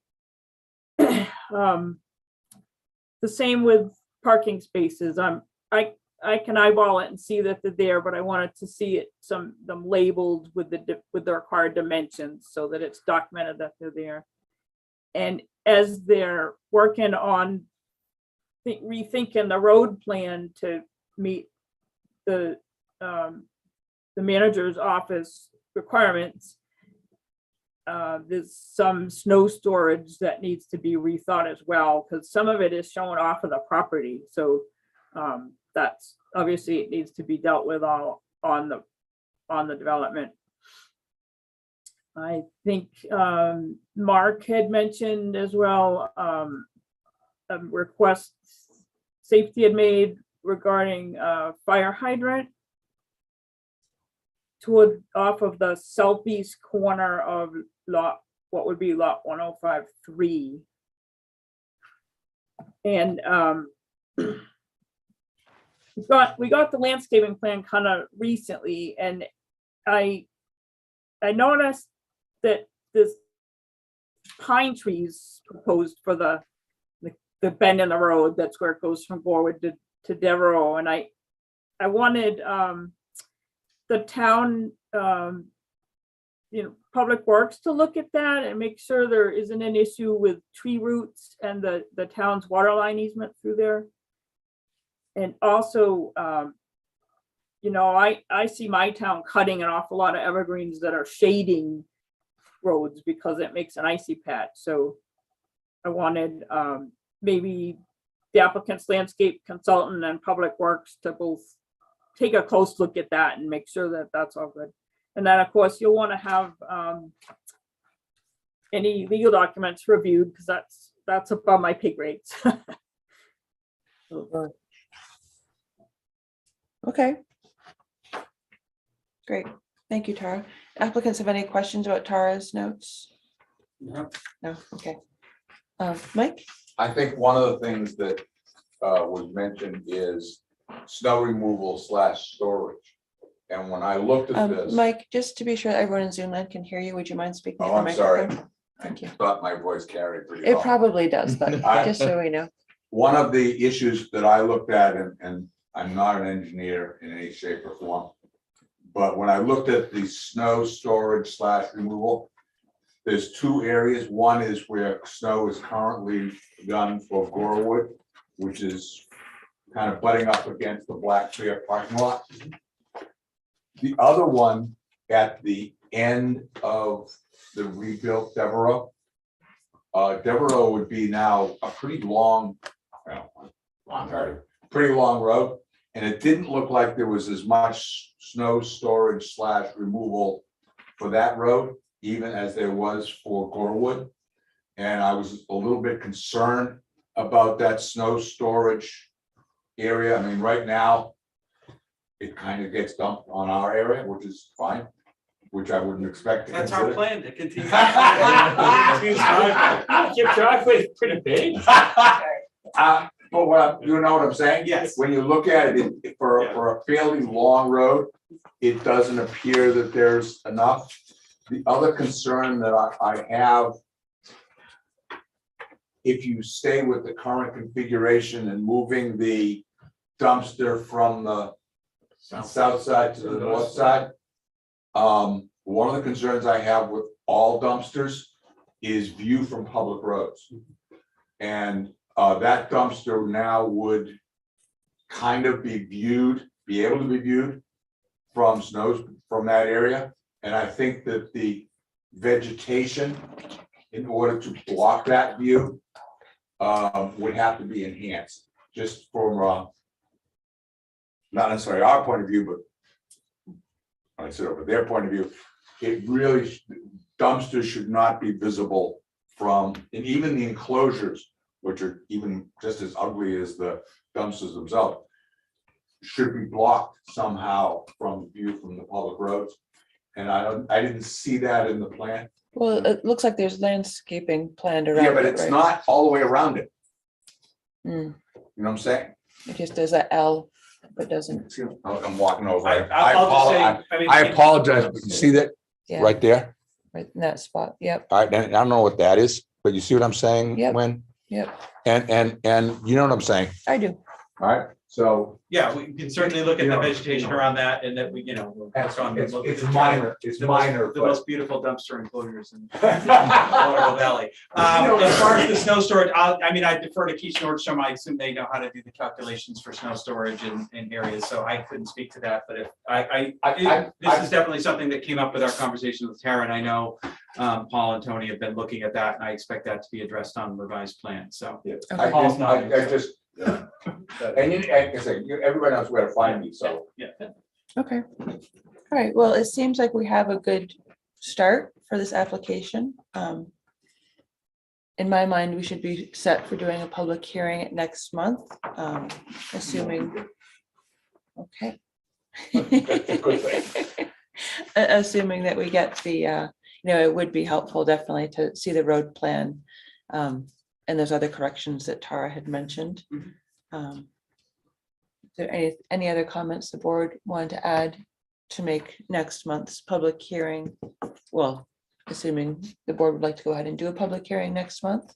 The same with parking spaces. I can eyeball it and see that they're there, but I wanted to see them labeled with the required dimensions, so that it's documented that they're there. And as they're working on rethinking the road plan to meet the manager's office requirements, there's some snow storage that needs to be rethought as well, because some of it is shown off of the property. So that's obviously, it needs to be dealt with all on the development. I think Mark had mentioned as well, a request safety had made regarding fire hydrant off of the southeast corner of what would be lot 105-3. And we got the landscaping plan kind of recently, and I noticed that this pine trees proposed for the bend in the road, that's where it goes from Gorwood to Devereaux, and I wanted the town, Public Works to look at that and make sure there isn't an issue with tree roots and the town's water line easement through there. And also, I see my town cutting an awful lot of evergreens that are shading roads because it makes an icy patch. So I wanted maybe the applicant's landscape consultant and Public Works to both take a close look at that and make sure that that's all good. And then, of course, you'll want to have any legal documents reviewed, because that's above my pay grades. Okay. Great. Thank you, Tara. Applicants have any questions about Tara's notes? No. No, okay. Mike? I think one of the things that was mentioned is snow removal / storage. And when I looked at this. Mike, just to be sure that everyone in Zoom land can hear you, would you mind speaking? Oh, in the I'm sorry. microphone? Thank you. Thought my voice carried pretty It well. probably does, but just so we know. One of the issues that I looked at, and I'm not an engineer in any shape or form, but when I looked at the snow storage / removal, there's two areas. One is where snow is currently done for Gorwood, which is kind of butting up against the Black Bear parking lot. The other one at the end of the rebuilt Devereaux. Devereaux would be now a pretty long, pretty long road. And it didn't look like there was as much snow storage / removal for that road, even as there was for Gorwood. And I was a little bit concerned about that snow storage area. I mean, right now, it kind of gets dumped on our area, which is fine, which I wouldn't expect. That's our plan to continue. Your driveway is pretty big. But you know what I'm saying? Yes. When you look at it, for a fairly long road, it doesn't appear that there's enough. The other concern that I have, if you stay with the current configuration and moving the dumpster from the south side to the north side, one of the concerns I have with all dumpsters is view from public roads. And that dumpster now would kind of be able to be viewed from that area. And I think that the vegetation, in order to block that view, would have to be enhanced, just from not necessarily our point of view, but I said over their point of view. It really, dumpsters should not be visible from, and even the enclosures, which are even just as ugly as the dumpsters themselves, should be blocked somehow from view from the public roads. And I didn't see that in the plan. Well, it looks like there's landscaping planned around. Yeah, but it, it's right? not all the way around it. Mm. You know what I'm saying? It just does that L, but doesn't. I'm walking over. I'll just say, I apologize, but you see that Yeah, right there? right in that spot. Yep, All right, and I don't know what that is, but you see what I'm saying, Yep. When? yep. And you know what I'm saying? I do. All right, so Yeah, we can certainly look at the vegetation around that, and that we, we'll work on. it's minor, it's minor, The but most beautiful dumpster enclosures in Waterville Valley. As far as the snow storage, I defer to Keith Nordstrom. I assume they know how to do the calculations for snow storage in areas, so I couldn't speak to that. But if this is definitely something that came up with our conversation with Tara, and I know Paul and Tony have been looking at that, and I expect that to be addressed on the revised plan. So I just. And like I say, everybody knows where to find me, so. yeah. Okay. All right. Well, it seems like we have a good start for this application. In my mind, we should be set for doing a public hearing next month, assuming. Okay. That's a good thing. Assuming that we get the, it would be helpful definitely to see the road plan. And those other corrections that Tara had mentioned. Is there any other comments the board wanted to add to make next month's public hearing? Well, assuming the board would like to go ahead and do a public hearing next month.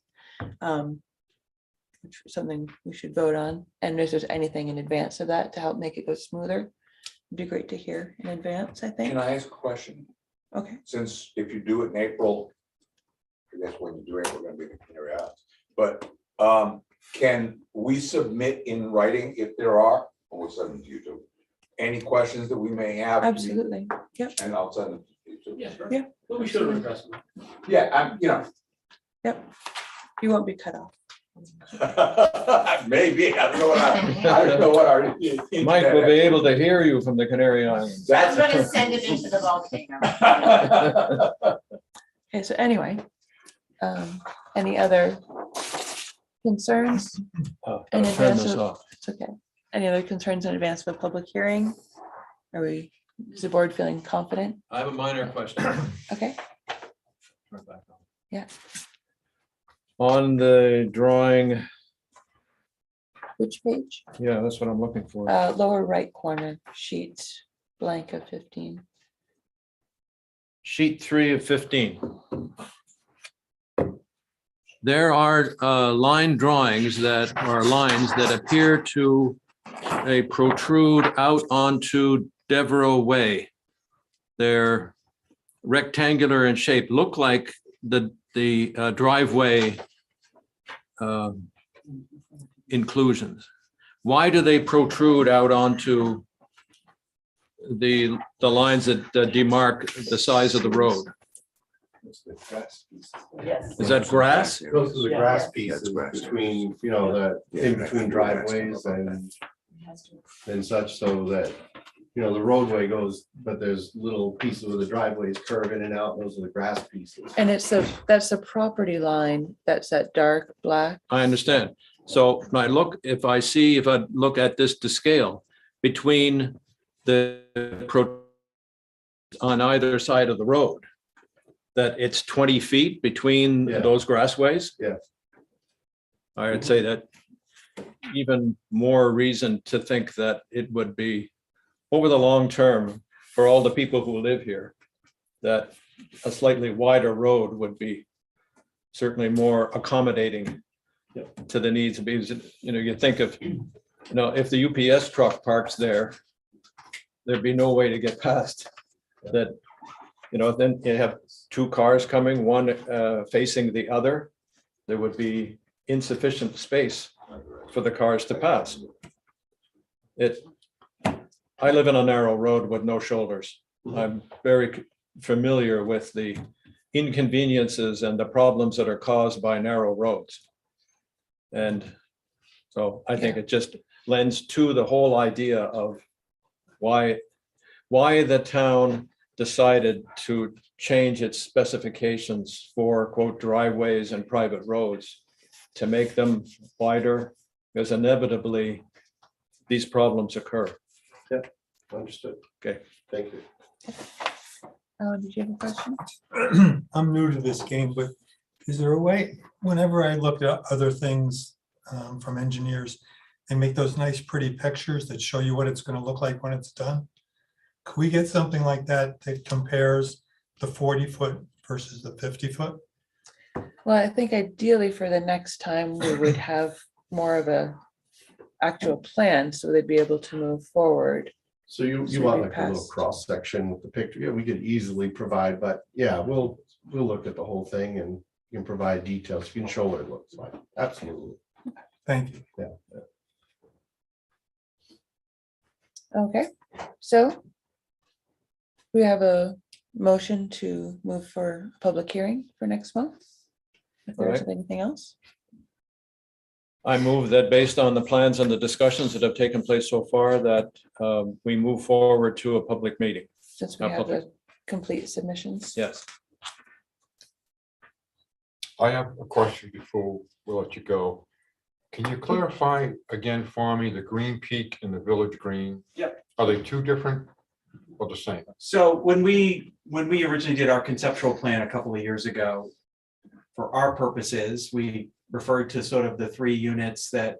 Which is something we should vote on. And if there's anything in advance of that to help make it go smoother, it'd be great to hear in advance, I think. Can I ask a question? Okay. Since if you do it in April, I guess when you do it, we're gonna be in the Canary Islands. But can we submit in writing if there are, or we'll send them to you too, any questions that we may have? Absolutely. Yep. And I'll send them to you too. Yeah, sure. Yeah. Well, we should have addressed them. Yeah, I'm, Yep. You won't be cut off. maybe, I don't know what our. Mike will be able to hear you from the Canary Islands. I'm gonna send it into the volcano. Okay, so anyway, any other concerns? I'll In turn advance this of- off. It's okay. Any other concerns in advance of a public hearing? Is the board feeling confident? I have a minor question. Okay, Turn it back on. Yeah. On the drawing, which page? yeah, that's what I'm looking for. Lower right corner, sheet blank of 15. Sheet 3 of 15. There are line drawings that are lines that appear to protrude out onto Devereux Way. They're rectangular in shape, look like the driveway inclusions. Why do they protrude out onto the lines that demark the size of the road? Yes. Is that grass? Those are the Yeah. grass pieces between, in between driveways and such, so that, the roadway goes, but there's little pieces where the driveways curve in and out, those are the grass pieces. And that's the property line, that's that dark black. I understand. So when if I look at this to scale between on either side of the road, that it's 20 feet between Yeah. those grassways? Yeah. I would say that even more reason to think that it would be over the long term for all the people who live here, that a slightly wider road would be certainly more accommodating to the needs of, because, you think of, if the UPS truck parks there, there'd be no way to get past that. Then you have two cars coming, one facing the other. There would be insufficient space for the cars to pass. I live in a narrow road with no shoulders. I'm very familiar with the inconveniences and the problems that are caused by narrow roads. And so I think it just lends to the whole idea of why the town decided to change its specifications for quote driveways and private roads to make them wider, because inevitably these problems occur. Understood. Okay. Thank you. Did you have a question? I'm new to this game, but is there a way, whenever I look at other things from engineers, they make those nice pretty pictures that show you what it's going to look like when it's done? Could we get something like that that compares the 40-foot versus the 50-foot? Well, I think ideally for the next time, we would have more of a actual plan, so they'd be able to move forward. So you So want we like a little passed. cross section with the picture? Yeah, we could easily provide, but yeah, we'll look at the whole thing and you can provide details. You can show what it looks like. Absolutely. Thank you. Yeah. Okay, so we have a motion to move for a public hearing for next month. If there's Alright. anything else, I move that based on the plans and the discussions that have taken place so far, that we move forward to a public meeting. since we Not have public. the complete submissions. Yes. I have a question before we let you go. Can you clarify again for me the Green Peak and the Village Green? Yep. Are they two different or the same? So when we originally did our conceptual plan a couple of years ago, for our purposes, we referred to sort of the 3 units that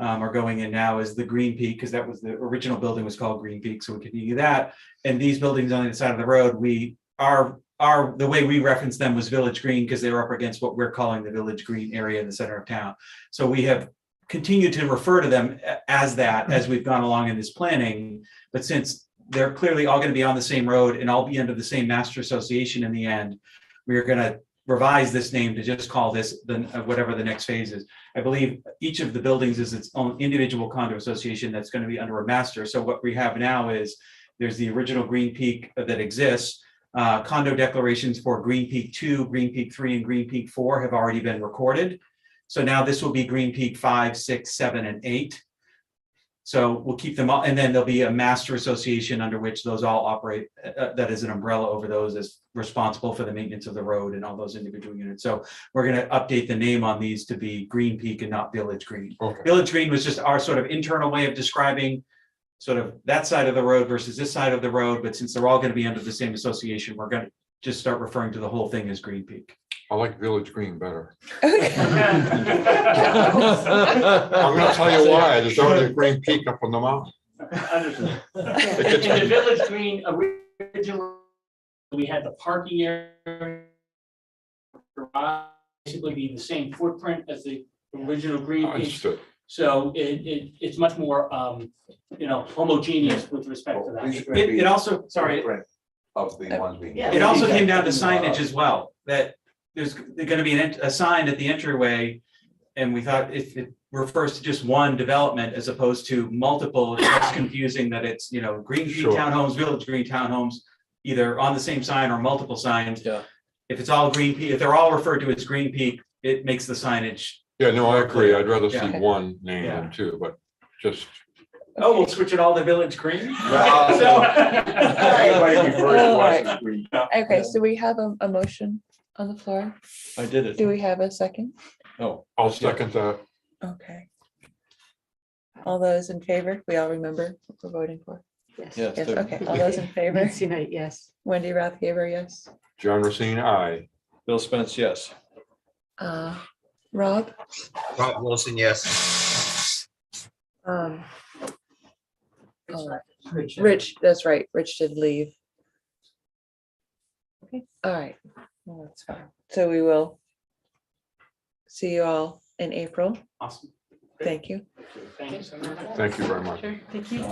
are going in now as the Green Peak, because that was the original building was called Green Peak, so we continue that. And these buildings on the side of the road, the way we referenced them was Village Green, because they were up against what we're calling the Village Green area in the center of town. So we have continued to refer to them as that as we've gone along in this planning. But since they're clearly all going to be on the same road and all be under the same master association in the end, we are going to revise this name to just call this whatever the next phase is. I believe each of the buildings is its own individual condo association that's going to be under a master. So what we have now is there's the original Green Peak that exists. Condo declarations for Green Peak 2, Green Peak 3, and Green Peak 4 have already been recorded. So now this will be Green Peak 5, 6, 7, and 8. So we'll keep them all, and then there'll be a master association under which those all operate, that is an umbrella over those, as responsible for the maintenance of the road and all those individual units. So we're going to update the name on these to be Green Peak and not Village Green. Okay. Village Green was just our sort of internal way of describing sort of that side of the road versus this side of the road. But since they're all going to be under the same association, we're going to just start referring to the whole thing as Green Peak. I like Village Green better. Okay. I'm gonna tell you why. There's already a Green Peak up on the mountain. Understood. In the Village Green, originally, we had the parking area. Basically be the same footprint as the original Green Peak. Understood. So it's much more, homogeneous with respect to that. It also, sorry, Of the ones being. it also came down to signage as well, that there's going to be a sign at the entryway. And we thought if it refers to just one development as opposed to multiple, it's confusing that it's, Green Peak Sure. Townhomes, Village Green Townhomes, either on the same sign or multiple signs. Yeah. If it's all Green Peak, if they're all referred to as Green Peak, it makes the signage. Yeah, no, I agree. I'd rather see Yeah. one name Yeah. than two, but just. Oh, we'll switch it all to Village Green? Okay, so we have a motion on the floor. I did it. Do we have a second? Oh, I'll second that. Okay. All those in favor? We all remember what we're voting for. yes. Yes, the- okay. All those in favor? Nancy Knight, yes. Wendy Rathgaber, yes. John Racine, aye. Bill Spence, yes. Rob? Rob Wilson, yes. Oh, Rich, that's right. Rich did leave. Okay, all right. Well, that's fine. So we will see you all in April. Awesome. Thank you. Thanks. Thank you very much. Sure, thank you.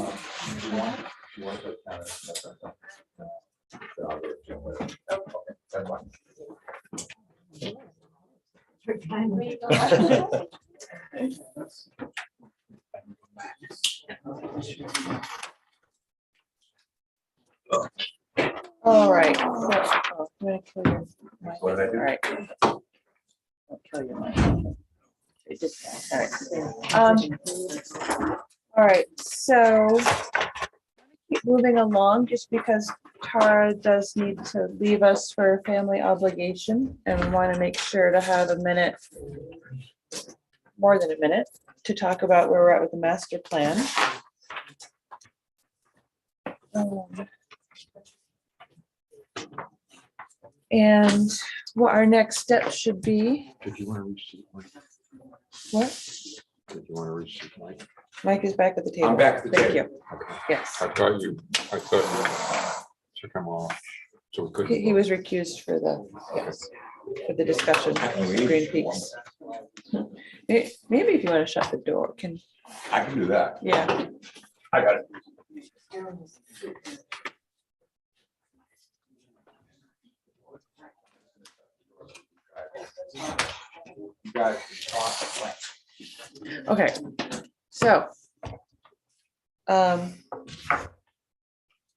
All right. So, I'm gonna kill your mic. What did I do? All right. I'll kill your mic. I did that. All right. All right, so keep moving along just because Tara does need to leave us for a family obligation, and we want to make sure to have a minute, more than a minute, to talk about where we're at with the master plan. And what our next step should be. Did you want to reach? What? Did you want to reach? Mike? Mike is back at the table. I'm back at the Thank table. you. Yes, I thought you took him off. So we couldn't. he was recused for the discussion, Green Peaks. Maybe if you want to shut the door, I can do that. yeah. I got it. You guys can talk. Okay, so.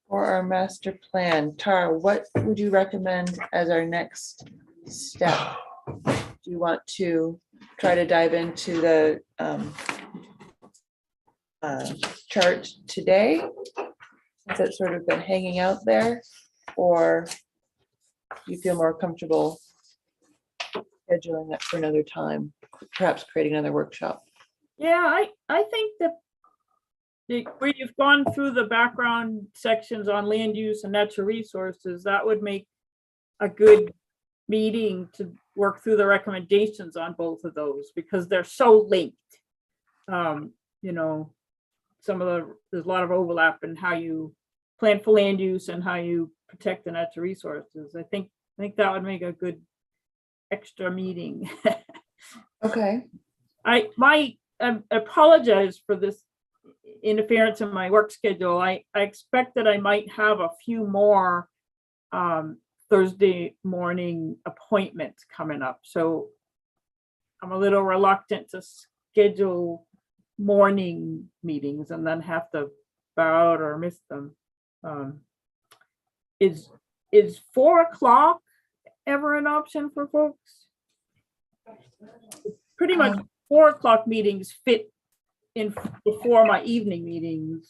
For our master plan, Tara, what would you recommend as our next step? Do you want to try to dive into the chart today? Has it sort of been hanging out there? or you feel more comfortable scheduling that for another time, perhaps creating another workshop? Yeah, I think that where you've gone through the background sections on land use and natural resources, that would make a good meeting to work through the recommendations on both of those, because they're so linked. You know, there's a lot of overlap in how you plan for land use and how you protect the natural resources. I think that would make a good extra meeting. Okay. I apologize for this interference in my work schedule. I expect that I might have a few more Thursday morning appointments coming up. So I'm a little reluctant to schedule morning meetings and then have to bow out or miss them. Is 4 o'clock ever an option for folks? Pretty much 4 o'clock meetings fit in before my evening meetings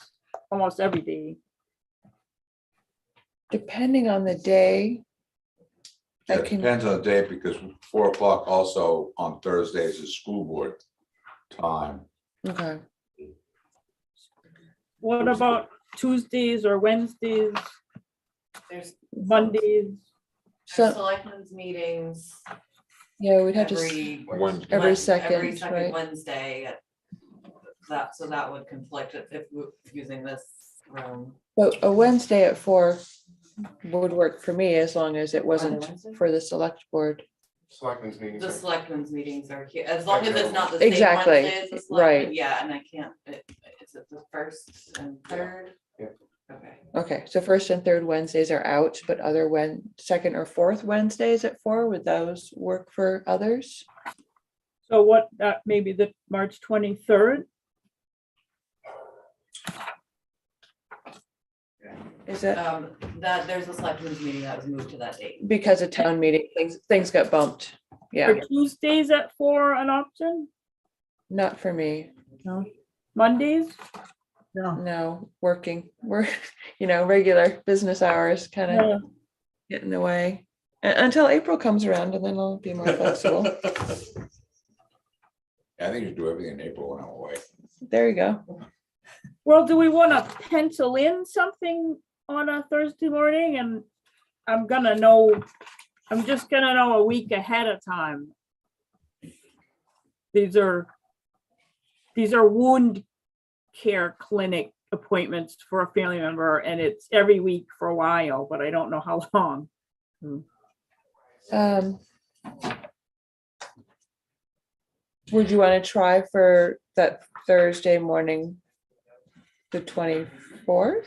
almost every day. Depending on the day. Yeah, it depends on the day, because 4 o'clock also on Thursdays is school board time. Okay. What about Tuesdays or Wednesdays, There's Mondays? So, selectmen's meetings yeah, we'd have to, every second, right? Wednesday. So that would conflict if we're using this room. But a Wednesday at 4 would work for me, as long as it wasn't Wednesday? for the select board. Selectmen's meetings. The selectmen's meetings are here, as long as it's not the same Exactly, Wednesday as the right. selectmen, yeah, and I can't, is it the first and third? Yeah. Okay. Okay, so first and third Wednesdays are out, but second or fourth Wednesdays at 4, would those work for others? So what, maybe the March 23rd? Is it That there's a selectmen's meeting that was moved to that date. because of town meeting, things got bumped? Yeah, Are Tuesdays at 4 an option? not for me. No. Mondays? No, working, we're, regular business hours kind of Yeah. get in the way. Until April comes around, and then I'll be more flexible. I think you do everything in April when I'm away. There you go. Well, do we want to pencil in something on a Thursday morning? And I'm just gonna know a week ahead of time. These are wound care clinic appointments for a family member, and it's every week for a while, but I don't know how long. Would you want to try for that Thursday morning, the 24th?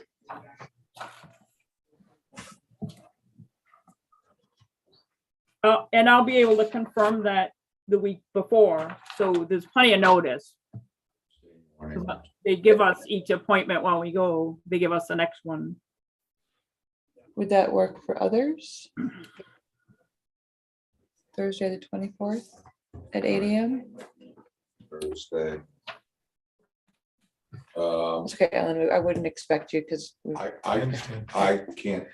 And I'll be able to confirm that the week before, so there's plenty of notice. They give us each appointment when we go, they give us the next one. Would that work for others? Thursday, the 24th at 8 a.m. Thursday. It's okay, Ellen, I wouldn't expect you because I can't,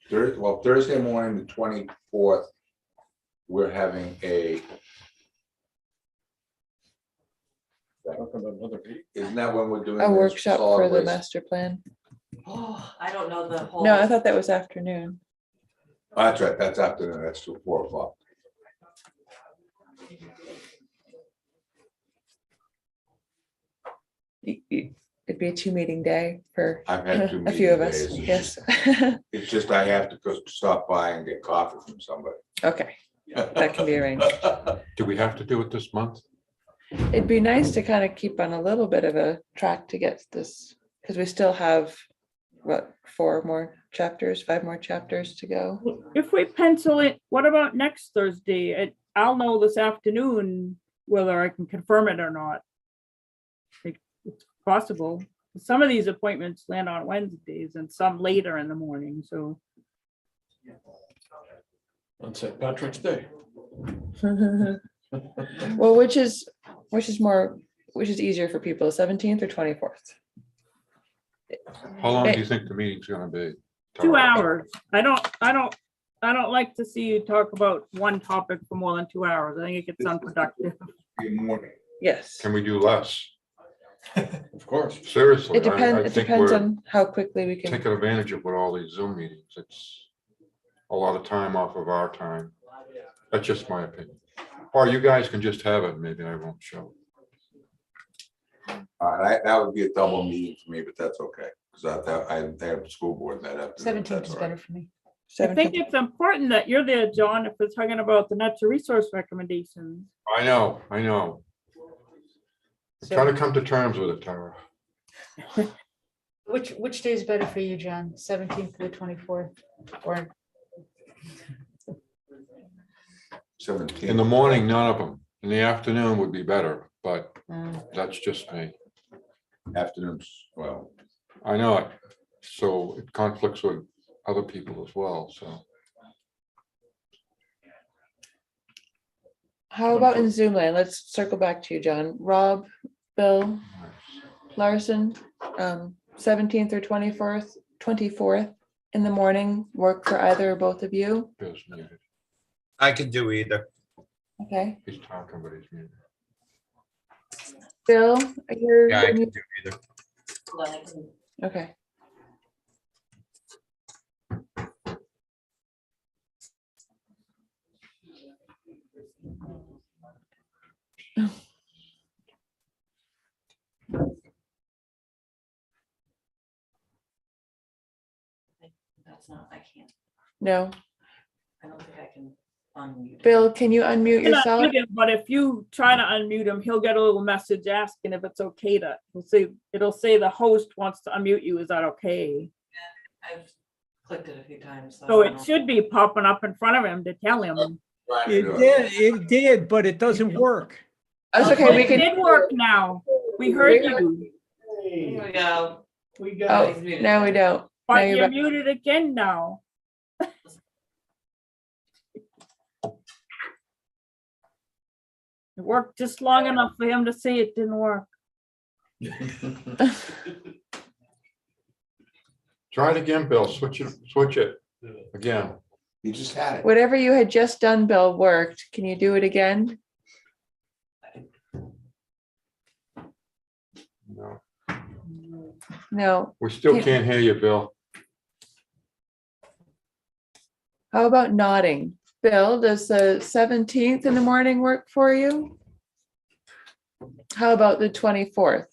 Thursday morning, the 24th, we're having isn't that when we're doing? a this workshop solid for the waste? master plan. Oh, I don't know the whole. No, I thought that was afternoon. Oh, that's right, that's afternoon, that's till 4 o'clock. It'd be a 2-meeting day for I've had 2 a few of meeting us, days. yes. It's just I have to go stop by and get coffee from somebody. Okay, that can be arranged. Do we have to do it this month? It'd be nice to kind of keep on a little bit of a track to get this, because we still have, 5 more chapters to go. If we pencil it, what about next Thursday? I'll know this afternoon whether I can confirm it or not. It's possible. Some of these appointments land on Wednesdays and some later in the morning, so. On St. Patrick's Day. Well, which is easier for people, the 17th or 24th? How long do you think the meeting's gonna be? 2 hours. I don't like to see you talk about one topic for more than 2 hours. I think it gets unproductive. Yes. Can we do less? Of course. Seriously. It depends, I it think depends we're on how quickly we can. taking advantage of with all these Zoom meetings. It's a lot of time off of our time. That's just my opinion. Or you guys can just have it, maybe I won't show. That would be a double meeting for me, but that's okay, because I have school board that afternoon. 17th is better for me. I think it's important that you're there, John, if we're talking about the natural resource recommendations. I know. Try to come to terms with it, Tara. Which day is better for you, John? 17th to the 24th? Or 17. In the morning, none of them. In the afternoon would be better, but that's just me. Afternoons, well. I know it. So it conflicts with other people as well, so. How about in Zoom land? Let's circle back to you, John. Rob, Bill, Larson, 17th or 24th in the morning, work for either or both of you? Bill's muted. I can do either. Okay. He's talking, but he's muted. Bill, you're. Yeah, I can do either. Okay. That's not, I can't, No. I don't think I can unmute. Bill, can you unmute You're not yourself? muted, but if you try to unmute him, he'll get a little message asking if it's okay to, it'll say the host wants to unmute you. Is that okay? I've clicked it a few times. So I it don't- should be popping up in front of him to tell him. It did, but it doesn't work. That's okay. We It can. did work now. We heard you, Here we go. We Oh, got. He's muted. now we don't. Now but you're you're back. muted again now. It worked just long enough for him to say it didn't work. Try it again, Bill. Switch it again. You just had it. Whatever you had just done, Bill, worked. Can you do it again? No, No. we still can't hear you, Bill. How about nodding? Bill, does the 17th in the morning work for you? How about the 24th?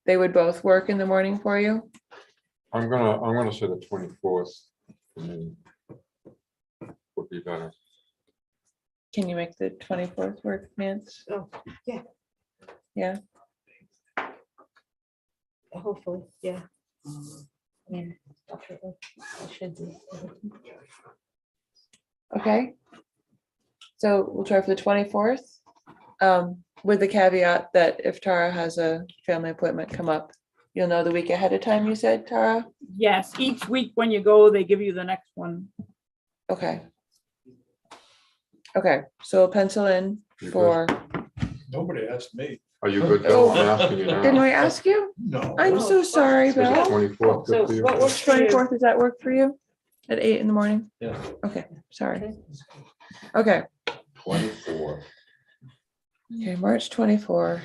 They would both work in the morning for you? I'm gonna say the 24th. For me. Would be better. Can you make the 24th work, Nance? Oh, yeah. Yeah. Hopefully, yeah. I mean, I should do. Okay. So we'll try for the 24th. With the caveat that if Tara has a family appointment come up, you'll know the week ahead of time, you said, Tara? Yes, each week when you go, they give you the next one. Okay. Okay, so we'll pencil in You for, Nobody asked me. Are you good, Bill? I'm asking you didn't now. we ask you? No. I'm so sorry, Is the Bill. 24th good for you? What works for you? 24th, does that work for you? At 8 in the morning? Yeah. Okay, sorry. Okay, 24. okay, March 24,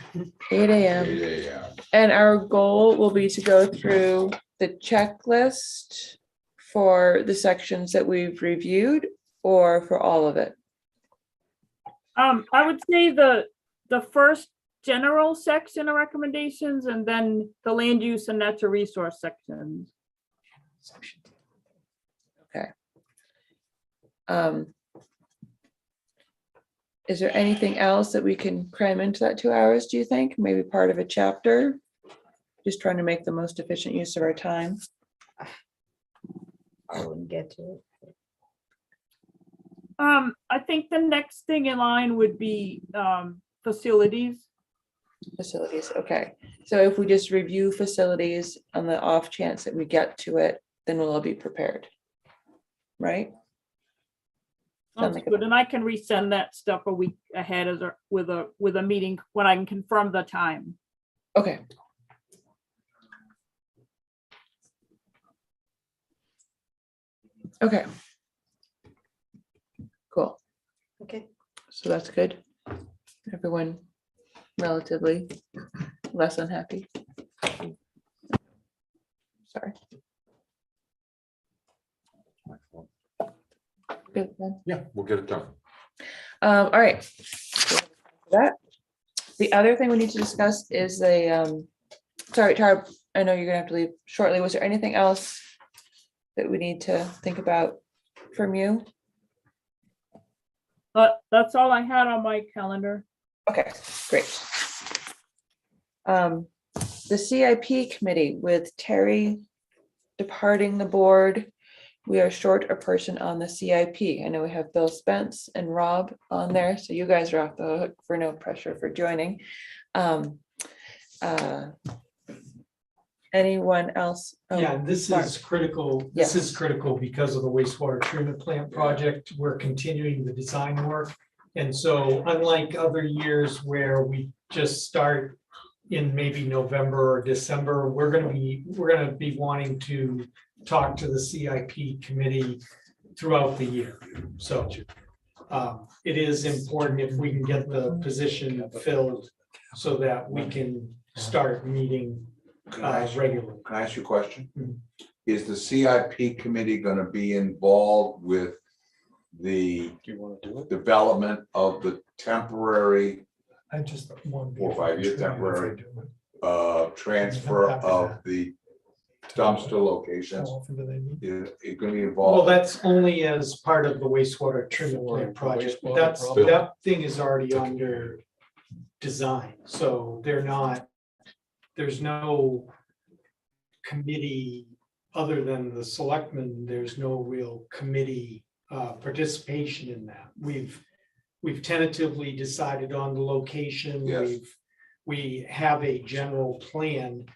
8 AM. Yeah. And our goal will be to go through the checklist for the sections that we've reviewed or for all of it. I would say the first general section of recommendations and then the land use and natural resource sections. Okay. Is there anything else that we can cram into that 2 hours, do you think? Maybe part of a chapter? Just trying to make the most efficient use of our time. I wouldn't get to it. I think the next thing in line would be facilities. Facilities, okay. So if we just review facilities on the off chance that we get to it, then we'll all be prepared. Right? Sound Sounds like a- good, and I can resend that stuff a week ahead as with a meeting when I can confirm the time. Okay. Okay. Cool. Okay. So that's good. Everyone relatively less unhappy. Sorry. Good then. Yeah, we'll get it done. All right. That, the other thing we need to discuss is sorry, Tara, I know you're gonna have to leave shortly. Was there anything else that we need to think about from you? But that's all I had on my calendar. Okay, great. The CIP committee with Terry departing the board. We are short a person on the CIP. I know we have Bill Spence and Rob on there, so you guys are off the hook for no pressure for joining. Anyone else? Oh, Yeah, this Mark. is critical. This is critical because of the wastewater treatment plant project. We're continuing the design work. And so unlike other years where we just start in maybe November or December, we're gonna be wanting to talk to the CIP committee throughout the year. So it is important if we can get the position filled so that we can start meeting regularly. Can I ask you a question? Mhm. Is the CIP committee gonna be involved with the Do you want to do it? development of the temporary I just want. 4 or 5 year temporary transfer of the dumpster locations? Is it gonna be Well, involved? that's only as part of the wastewater treatment plant project. That thing is already under design, so there's no committee other than the selectmen. There's no real committee participation in that. We've tentatively decided on the location. Yes. We have a general plan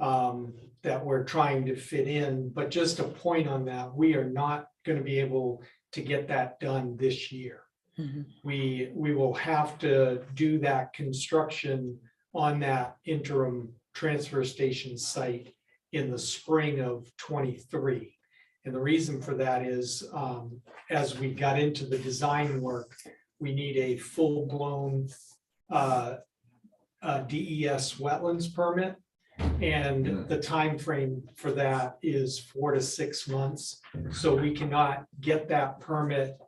that we're trying to fit in, but just a point on that, we are not going to be able to get that done this year. We will have to do that construction on that interim transfer station site in the spring of 23. And the reason for that is, as we got into the design work, we need a full-blown DES wetlands permit. And the time frame for that is 4 to 6 months. So we cannot get that permit,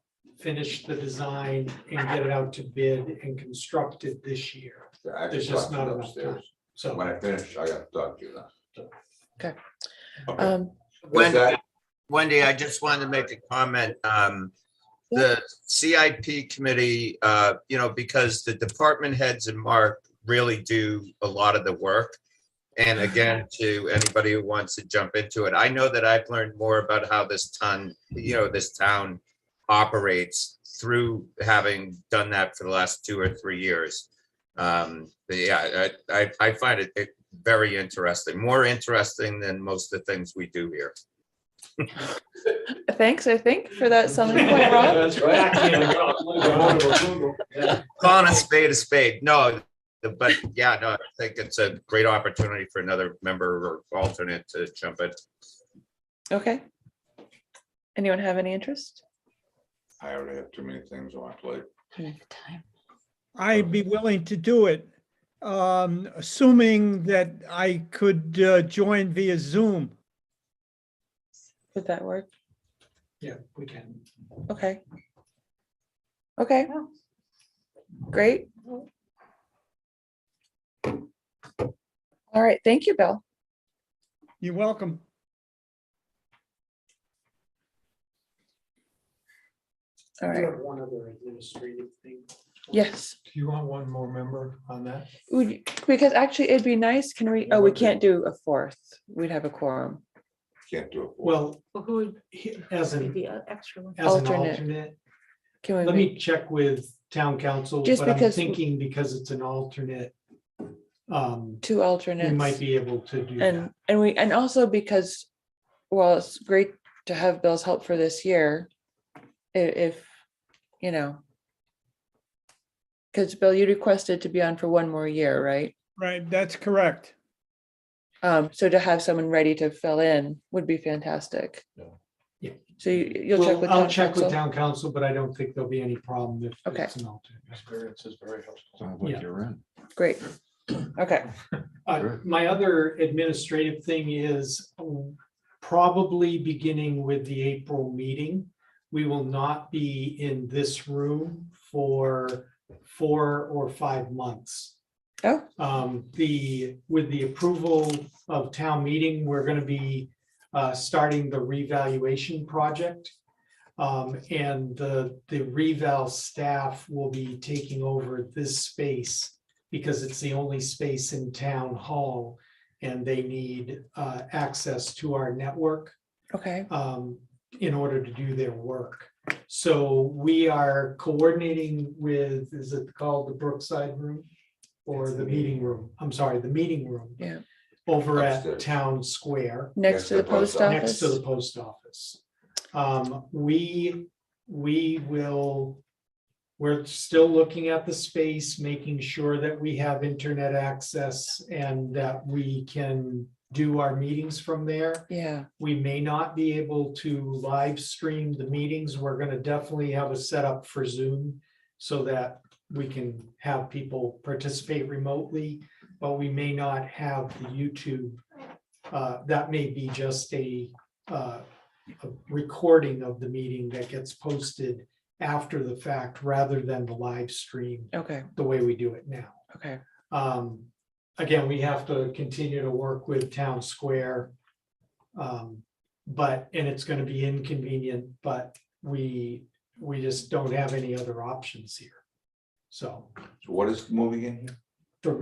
finish the design, and get it out to bid and construct it this year. I There's just not enough time. So When I finish, I got to talk to you now. Okay. Wendy, I just wanted to make a comment. The CIP committee, because the department heads and Mark really do a lot of the work. And again, to anybody who wants to jump into it, I know that I've learned more about how this town operates through having done that for the last 2 or 3 years. But yeah, I find it very interesting, more interesting than most of the things we do here. Thanks, I think, for that summary point, Rob. That's right. Calling a spade. No, but yeah, no, I think it's a great opportunity for another member or alternate to jump in. Okay. Anyone have any interest? I already have too many things on my plate. I'd be willing to do it, assuming that I could join via Zoom. Would that work? yeah, we can. Okay. Okay. Great. All right, thank you, Bill. You're welcome. All I right, have one other administrative thing. yes. Do you want one more member on that? Because actually it'd be nice, can we, we can't do a fourth, we'd have a quorum. Can't do it. Well, Who as an the extra one? alternate, Can we? let me check with town council, Just but I'm because- thinking because it's an alternate, 2 alternates. we might be able to do that. And also because, well, it's great to have Bill's help for this year. If, because Bill, you requested to be on for 1 more year, right? Right, that's correct. So to have someone ready to fill in would be fantastic. So you'll check Well, with I'll town check with council? town council, but I don't think there'll be any problem if Okay. it's an alternate. Experience is very helpful. Sounds Yeah. like you're in. Great. Okay, Good. My other administrative thing is probably beginning with the April meeting, we will not be in this room for 4 or 5 months. Oh. With the approval of town meeting, we're gonna be starting the revaluation project. And the reval staff will be taking over this space because it's the only space in town hall and they need access to our network okay, in order to do their work. So we are coordinating with, is it called the Brookside Room? Or the meeting room? I'm sorry, the meeting room. Yeah. Over at Upstairs. Town Square. next to the post Next to the office? post office. We're still looking at the space, making sure that we have internet access and that we can do our meetings from there. Yeah, We may not be able to live stream the meetings. We're gonna definitely have a setup for Zoom so that we can have people participate remotely, but we may not have the YouTube. That may be just a recording of the meeting that gets posted after the fact rather than the live stream, okay, the way we do it now. okay, Again, we have to continue to work with Town Square. And it's gonna be inconvenient, but we just don't have any other options here. So So what is moving in here? the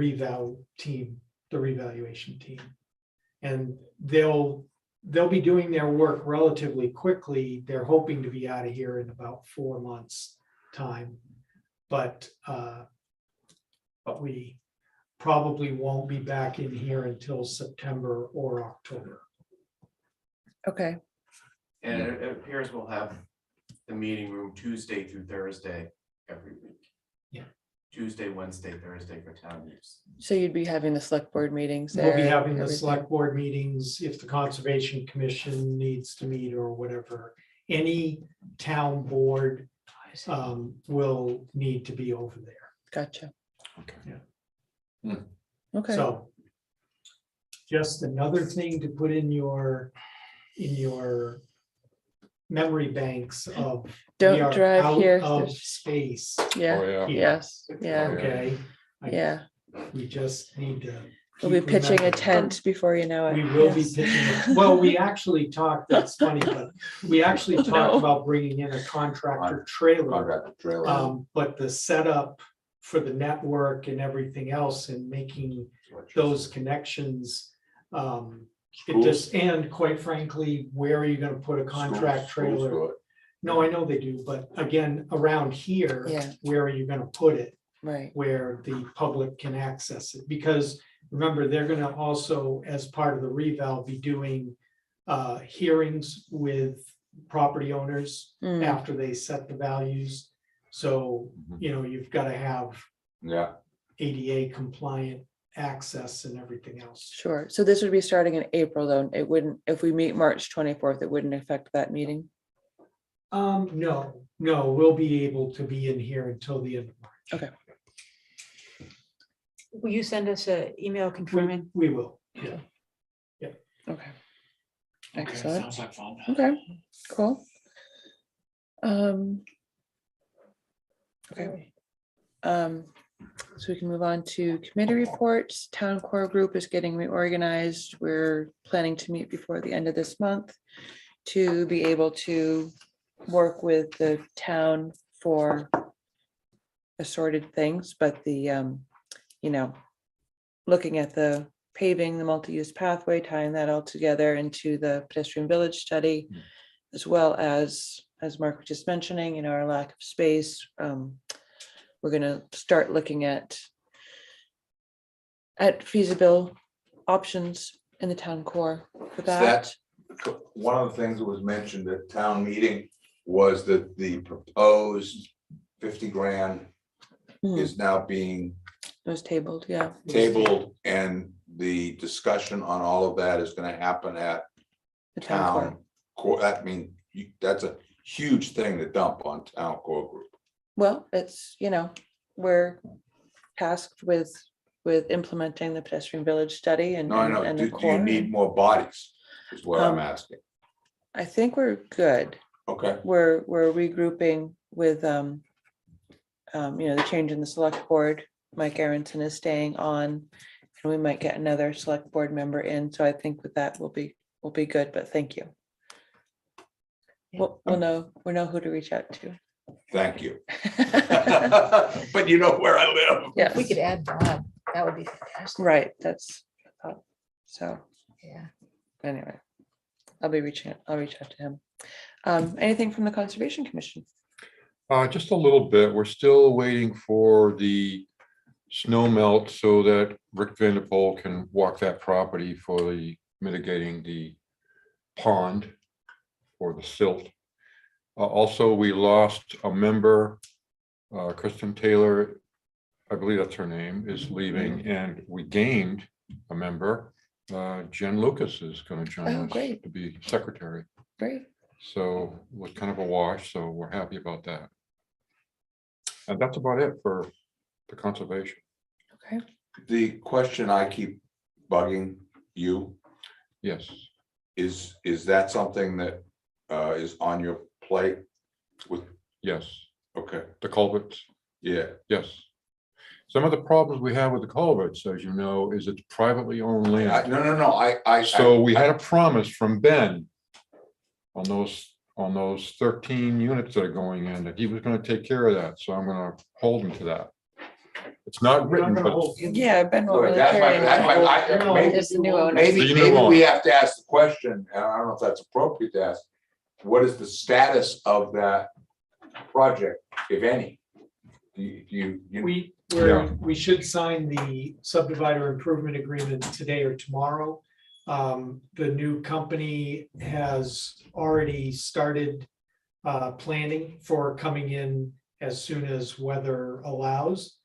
revaluation team. And they'll be doing their work relatively quickly. They're hoping to be out of here in about 4 months' time. But we probably won't be back in here until September or October. okay, And it appears we'll have the meeting room Tuesday through Thursday every week. Yeah. Tuesday, Wednesday, Thursday for town use. so you'd be having the select board meetings there? We'll be having the everything. select board meetings if the Conservation Commission needs to meet or whatever. Any town board will need to be over there. Gotcha. Hmm. Okay, So just another thing to put in your memory banks of. Don't we are drive out here, Of there's- space. yeah, Oh, yeah. yes, yeah, Okay. yeah, We just need to. we'll be keep pitching a remembering. tent before you know it. We will be Yes. pitching, well, we actually talked, that's funny, but we actually talked No. about bringing in a contractor trailer. Contract trailer. But the setup for the network and everything else and making those connections. It just, and quite frankly, where are you gonna put a contract Schools trailer? do it. No, I know they do, but again, around here, Yeah. where are you gonna put it? Right, Where the public can access it, because remember, they're gonna also, as part of the reval, be doing hearings with property owners Mm, after they set the values. So, you've gotta have Yeah, ADA compliant access and everything else. sure, so this would be starting in April, though, it wouldn't, if we meet March 24th, it wouldn't affect that meeting? No, we'll be able to be in here until the end of March. Okay. Will you send us an email confirming? We will, yeah. Okay. Excellent, Sounds like fun. okay, cool. Okay. So we can move on to committee reports. Town core group is getting reorganized. We're planning to meet before the end of this month to be able to work with the town for assorted things, but the, looking at the paving, the multi-use pathway, tying that all together into the pedestrian village study, as well as Mark was just mentioning, our lack of space. We're gonna start looking at feasible options in the town core for that. one of the things that was mentioned at town meeting was that the proposed 50 grand Hmm. is now being It was tabled, yeah. tabled, and the discussion on all of that is gonna happen at The town core. town core. That means that's a huge thing to dump on town core group. Well, it's, you know, we're tasked with implementing the pedestrian village study and. No, I know. and the Do you core. need more bodies? Is what I'm Um, asking. I think we're good. Okay. We're regrouping with, you know, the change in the select board. Mike Aronson is staying on, and we might get another select board member in. So I think with that, we'll be good, but thank you. We'll know who to reach out to. Thank you. But you know where I live. Yeah. If we could add Bob, that would be fantastic. Right, that's, so, Yeah. anyway, I'll reach out to him. Anything from the Conservation Commission? Just a little bit. We're still waiting for the snow melt so that Rick Vanderpool can walk that property for the mitigating the pond or the silt. Also, we lost a member, Kristen Taylor, I believe that's her name, is leaving, and we gained a member. Jen Lucas is going to join us great. to be secretary. Great. So it was kind of a wash, so we're happy about that. And that's about it for the conservation. Okay. The question I keep bugging you. Yes. Is that something that is on your plate with? Yes. Okay. The culverts. Yeah. Yes. Some of the problems we have with the culverts, as you know, is it's privately owned land. No. So we had a promise from Ben on those 13 units that are going in, that he was going to take care of that. So I'm going to hold him to that. It's not written, but Yeah, Ben won't really That's carry my, it. It's the new owner. maybe we have to ask the question, and I don't know if that's appropriate to ask. What is the status of that project, if any? We should sign the subdivider improvement agreement today or tomorrow. The new company has already started planning for coming in as soon as weather allows.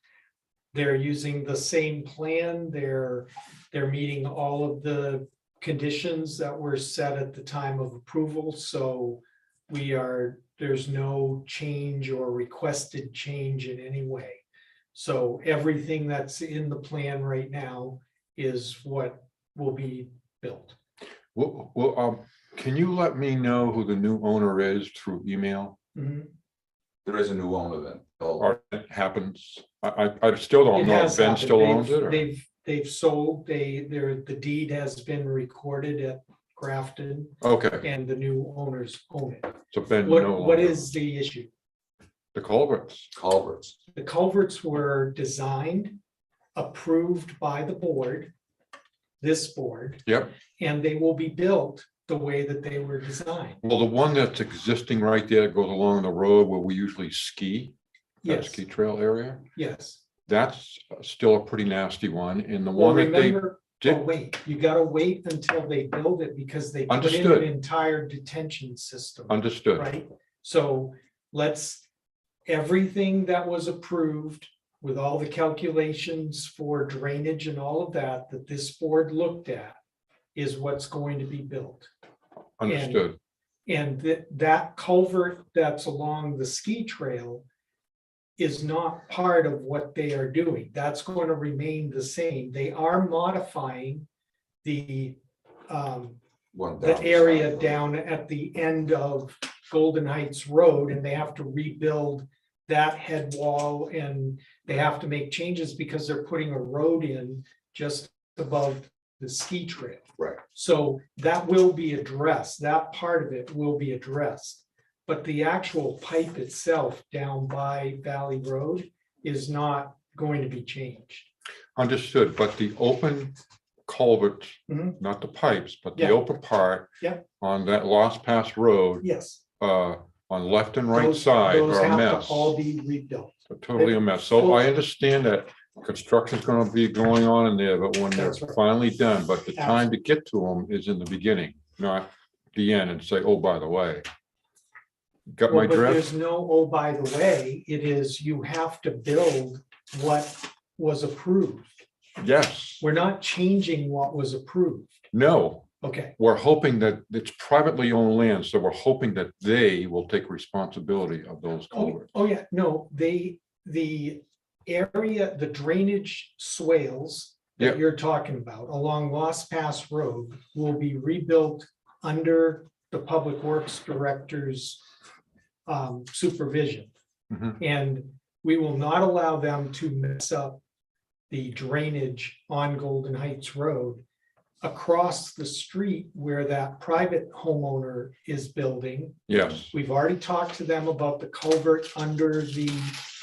They're using the same plan. They're meeting all of the conditions that were set at the time of approval. So there's no change or requested change in any way. So everything that's in the plan right now is what will be built. well, can you let me know who the new owner is through email? There is a new owner then. Or it happens. I still don't know if Ben still owns it. Or? They've sold. The deed has been recorded at Grafton. Okay. And the new owners own it. So Ben, what is the issue? The culverts. The culverts were designed, approved by the board, this board. Yep. And they will be built the way that they were designed. Well, the one that's existing right there that goes along the road where we usually ski, that Yes. ski trail area, Yes. that's still a pretty nasty one. And the Well, one that they remember, did, wait, you gotta wait until they build it because they put in Understood. an entire detention system. understood. Right? So everything that was approved with all the calculations for drainage and all of that this board looked at is what's going to be built. Understood. And that culvert that's along the ski trail is not part of what they are doing. That's going to remain the same. They are modifying the area down at the end of Golden Heights Road, and they have to rebuild that head wall, and they have to make changes because they're putting a road in just above the ski trail. Right. So that will be addressed. That part of it will be addressed. But the actual pipe itself down by Valley Road is not going to be changed. Understood, but the open culvert, Mhm. not the pipes, but the Yeah. open part Yeah. on that Lost Pass Road, Yes. on left and right Those side are a have to mess. all be rebuilt. Totally a mess. So I understand that construction's gonna be going on in there, but when they're That's right. finally done, but the time to get to them is in the beginning, not the end, and say, oh, by the way. Got my Well, but drift? there's no, oh, by the way, it is, you have to build what was approved. Yes, We're not changing what was approved. no, Okay, we're hoping that it's privately owned land, so we're hoping that they will take responsibility of those culverts. oh yeah, no, the area, the drainage swales Yeah. that you're talking about along Lost Pass Road will be rebuilt under the Public Works Director's supervision. Mhm. And we will not allow them to mess up the drainage on Golden Heights Road across the street where that private homeowner is building. Yes, We've already talked to them about the culvert under the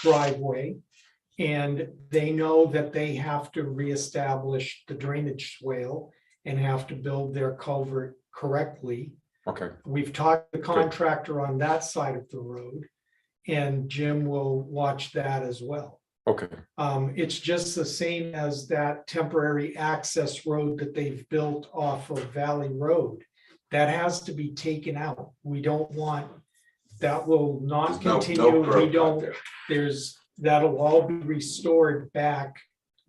driveway. And they know that they have to reestablish the drainage swale and have to build their culvert correctly. okay, We've talked to the contractor on that side of the road, and Jim will watch that as well. okay, It's just the same as that temporary access road that they've built off of Valley Road. That has to be taken out. We don't want, that will not There's no continue. curb We cut don't, there. there's, that'll all be restored back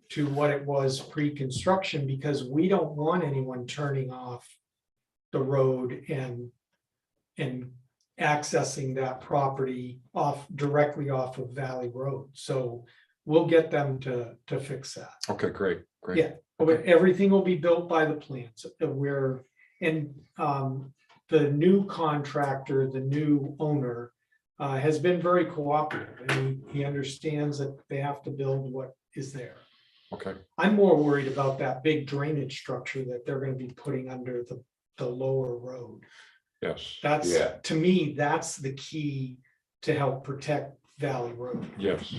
to what it was pre-construction, because we don't want anyone turning off the road and accessing that property directly off of Valley Road. So we'll get them to fix that. okay, great, great. Yeah, but everything will be built by the plans. The new contractor, the new owner, has been very cooperative, and he understands that they have to build what is there. Okay, I'm more worried about that big drainage structure that they're gonna be putting under the lower road. yes, That's, Yeah. to me, that's the key to help protect Valley Road. yes,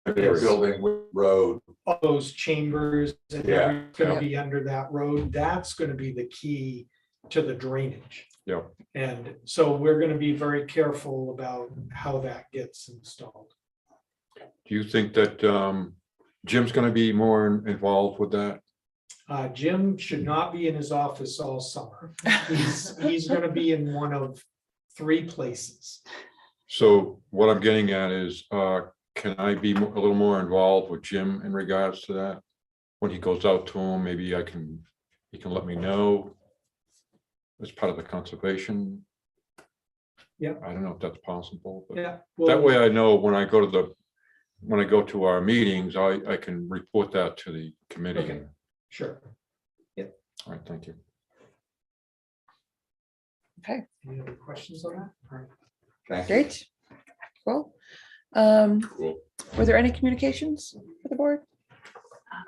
They're building with road. All those chambers and Yeah, everything's gonna yeah. be under that road. That's gonna be the key to the drainage. yeah, And so we're gonna be very careful about how that gets installed. do you think that Jim's gonna be more involved with that? Jim should not be in his office all summer. He's gonna be in one of 3 places. So what I'm getting at is, can I be a little more involved with Jim in regards to that? When he goes out to him, maybe he can let me know as part of the conservation. Yeah. I don't know if that's possible, but Yeah. that way I know when I go to our meetings, I can report that to the committee. Okay. Sure. All right, thank you. Okay, Any other questions on that? All right. Thank you. great. Cool. Cool. Were there any communications for the board? I'm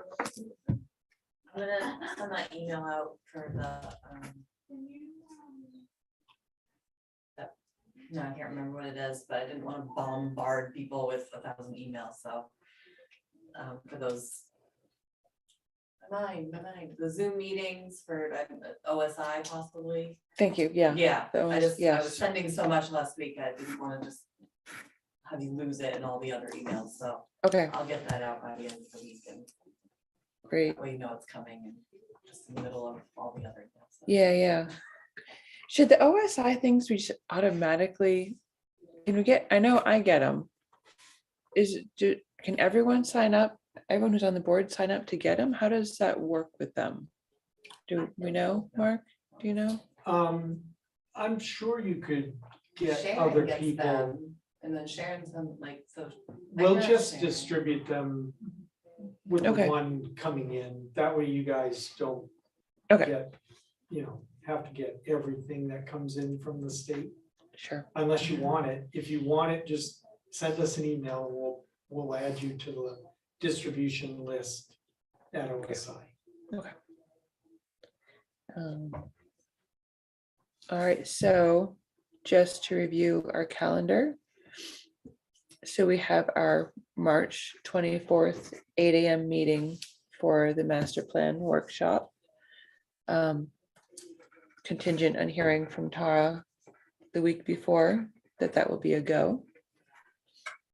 gonna send that email out for no, I can't remember what it is, but I didn't want to bombard people with 1,000 emails, so for those the Zoom meetings for OSI possibly. Thank you, yeah. Yeah, I was yes. sending so much last week, I didn't want to just have you lose it in all the other emails, so Okay, I'll get that out by the end of the week, and great. that way you know it's coming and just in the middle of all the other emails. So. Yeah. Should the OSI things we just automatically, can we get, I know I get them. Can everyone sign up? Everyone who's on the board sign up to get them? How does that work with them? Do we know, Mark? Do you know? I'm sure you could get Sharon other gets people. them, and then Sharon's them like, so. I We'll know just Sharon. distribute them with the Okay. one coming in. That way you guys don't Okay, get, have to get everything that comes in from the state sure. unless you want it. If you want it, just send us an email. We'll add you to the distribution list at OSI. All right, so just to review our calendar. So we have our March 24th, 8 AM meeting for the master plan workshop. Contingent on hearing from Tara the week before that will be a go.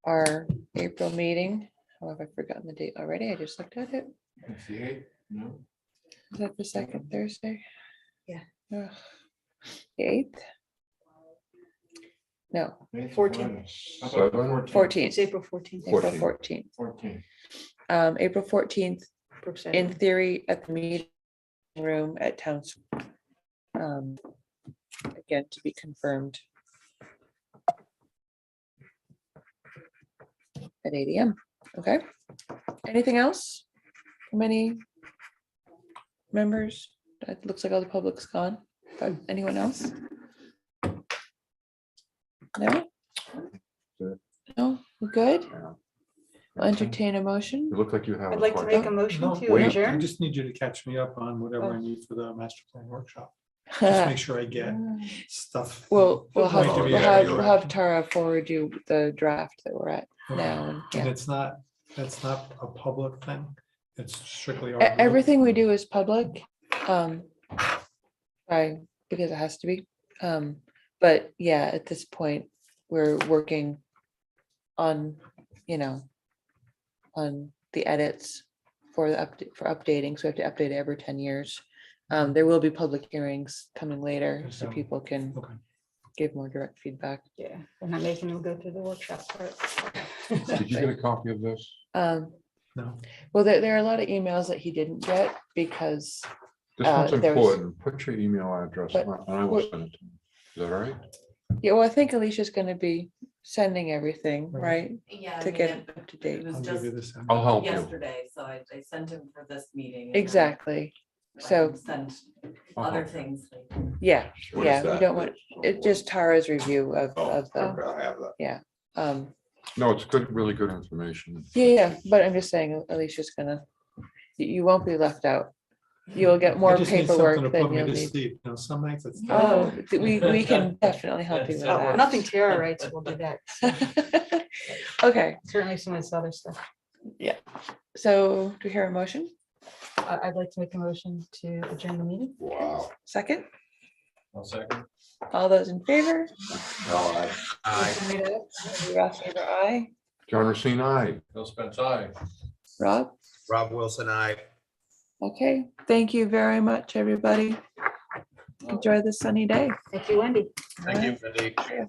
Our April meeting, however, I've forgotten the date already. I just looked at it. No. Is that the second Thursday? Yeah. Ugh. The 8th? No, 14th. 14th. It's April 14th. April 14th. April 14th, in theory, at the meeting, room at Towns. Again, to be confirmed. At 8 AM. Okay. Anything else from any members? It looks like all the public's gone. But anyone else? No? No, we're good? I'll entertain a motion. You look like you have. I'd like to make a motion to Wait. I adjourn. just need you to catch me up on whatever I Oh. need for the master plan workshop. Just make sure I get stuff. We'll going to be have accurate. Tara forward you the draft that we're at Okay. now. And Yeah. that's not a public thing. It's strictly. our group. Everything we do is public. Because it has to be. But yeah, at this point, we're working on, on the edits for the update, for updating. So we have to update it every 10 years. There will be public hearings coming later, so Okay. people can give more direct feedback. Yeah, we're not making them go through the workshop part. Did you get a copy of this? No. Well, there are a lot of emails that he didn't get because This one's there was- important. Put your email address But and I will send it to you. Is that all right? yeah, well, I think Alicia's gonna be sending everything, right? Yeah. To get it up to date. It was I'll give just you this. I'll help you. yesterday, so I sent him for this meeting. and then Exactly. I So, can Send I'll other help you. things. yeah, What is yeah, we that? don't want, it's just Tara's review of Oh, the, I have that. No, it's good, really good information. yeah, but I'm just saying Alicia's gonna, you won't be left out. You will get more I just need paperwork something to than put me you'll to need. sleep. You know, some nights it's. Oh, we can definitely help you with Oh, that. nothing Tara writes, we'll do that. Okay, Certainly some of this other stuff. so do we hear a motion? I'd like to make a motion to adjourn the meeting. Wow. Second, I'll second. all those in favor? No, Ross Favor, aye. John Racine, aye. Bill Spence, aye. Rob? Rob Wilson, I. Okay, thank you very much, everybody. Enjoy the sunny day. Thank you, Wendy. Thank you, Wendy. Yeah.